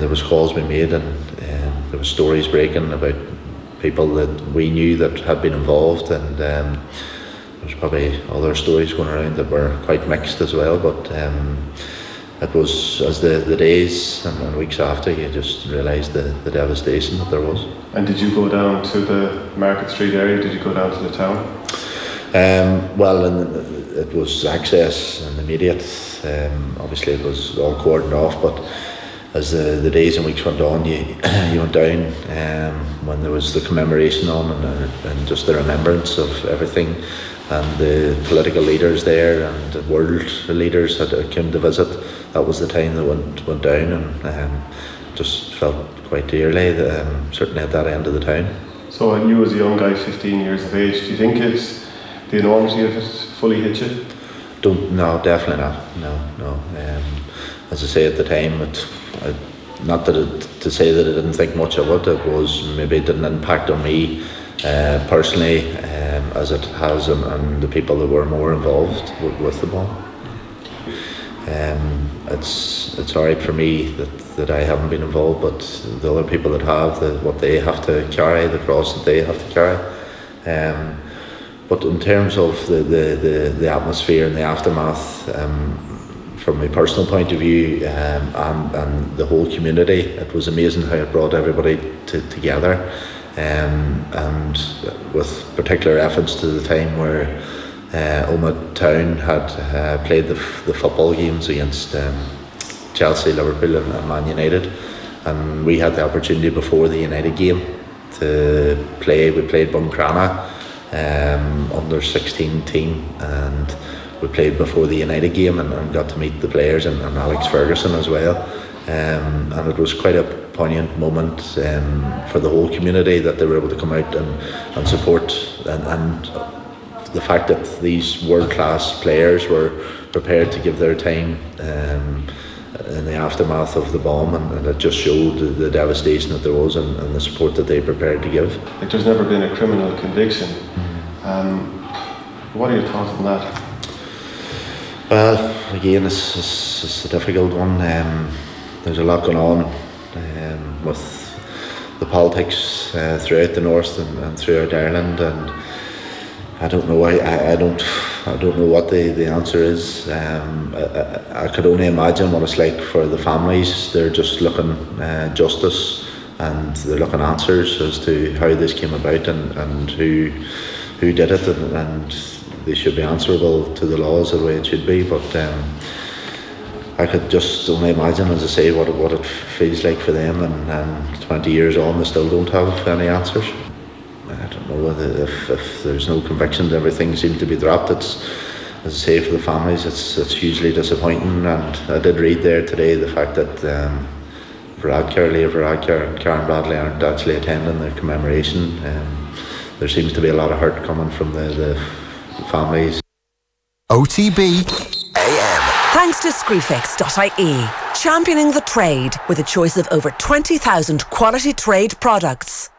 there was calls being made, and there was stories breaking about people that we knew that had been involved, and there was probably other stories going around that were quite mixed as well. But it was, as the days and weeks after, you just realised the devastation that there was. And did you go down to the Market Street area? Did you go down to the town? It was access and immediate. Obviously it was all cordoned off, but as the days and weeks went on, you went down when there was the commemoration on and just the remembrance of everything, and the political leaders there and the world leaders had come to visit. That was the time that went down, and just felt quite dearly, certainly at that end of the town. So you as a young guy, 15 years of age, do you think the enormity of it fully hit you? No, definitely not. No. As I say, at the time, not to say that I didn't think much of it. It was, maybe it didn't impact on me personally as it has on the people that were more involved with the bomb. It's alright for me that I haven't been involved, but the other people that have, what they have to carry, the cross that they have to carry. But in terms of the atmosphere and the aftermath, from my personal point of view, and the whole community, it was amazing how it brought everybody together, and with particular reference to the time where Omagh Town had played the football games against Chelsea, Liverpool and Man United, and we had the opportunity before the United game to play. We played Buncrana under 16 team, and we played before the United game and got to meet the players and Alex Ferguson as well, and it was quite a poignant moment for the whole community that they were able to come out and support, and the fact that these world-class players were prepared to give their time in the aftermath of the bomb, and it just showed the devastation that there was and the support that they prepared to give. Like, there's never been a criminal conviction. What are your thoughts on that? Well, again, it's a difficult one. There's a lot going on with the politics throughout the north and throughout Ireland, and I don't know. I don't know what the answer is. I could only imagine what it's like for the families. They're just looking justice, and they're looking answers as to how this came about and who did it, and they should be answerable to the laws the way it should be. But I could just only imagine, as I say, what it feels like for them, and 20 years on, they still don't have any answers. I don't know whether if there's no convictions, everything seems to be dropped. It's, as I say, for the families, it's hugely disappointing. And I did read there today the fact that Leah Varadkar and Karen Bradley aren't actually attending the commemoration. There seems to be a lot of hurt coming from the families. OTB AM. Thanks to Screwfix.ie, championing the trade with a choice of over 20,000 quality trade products.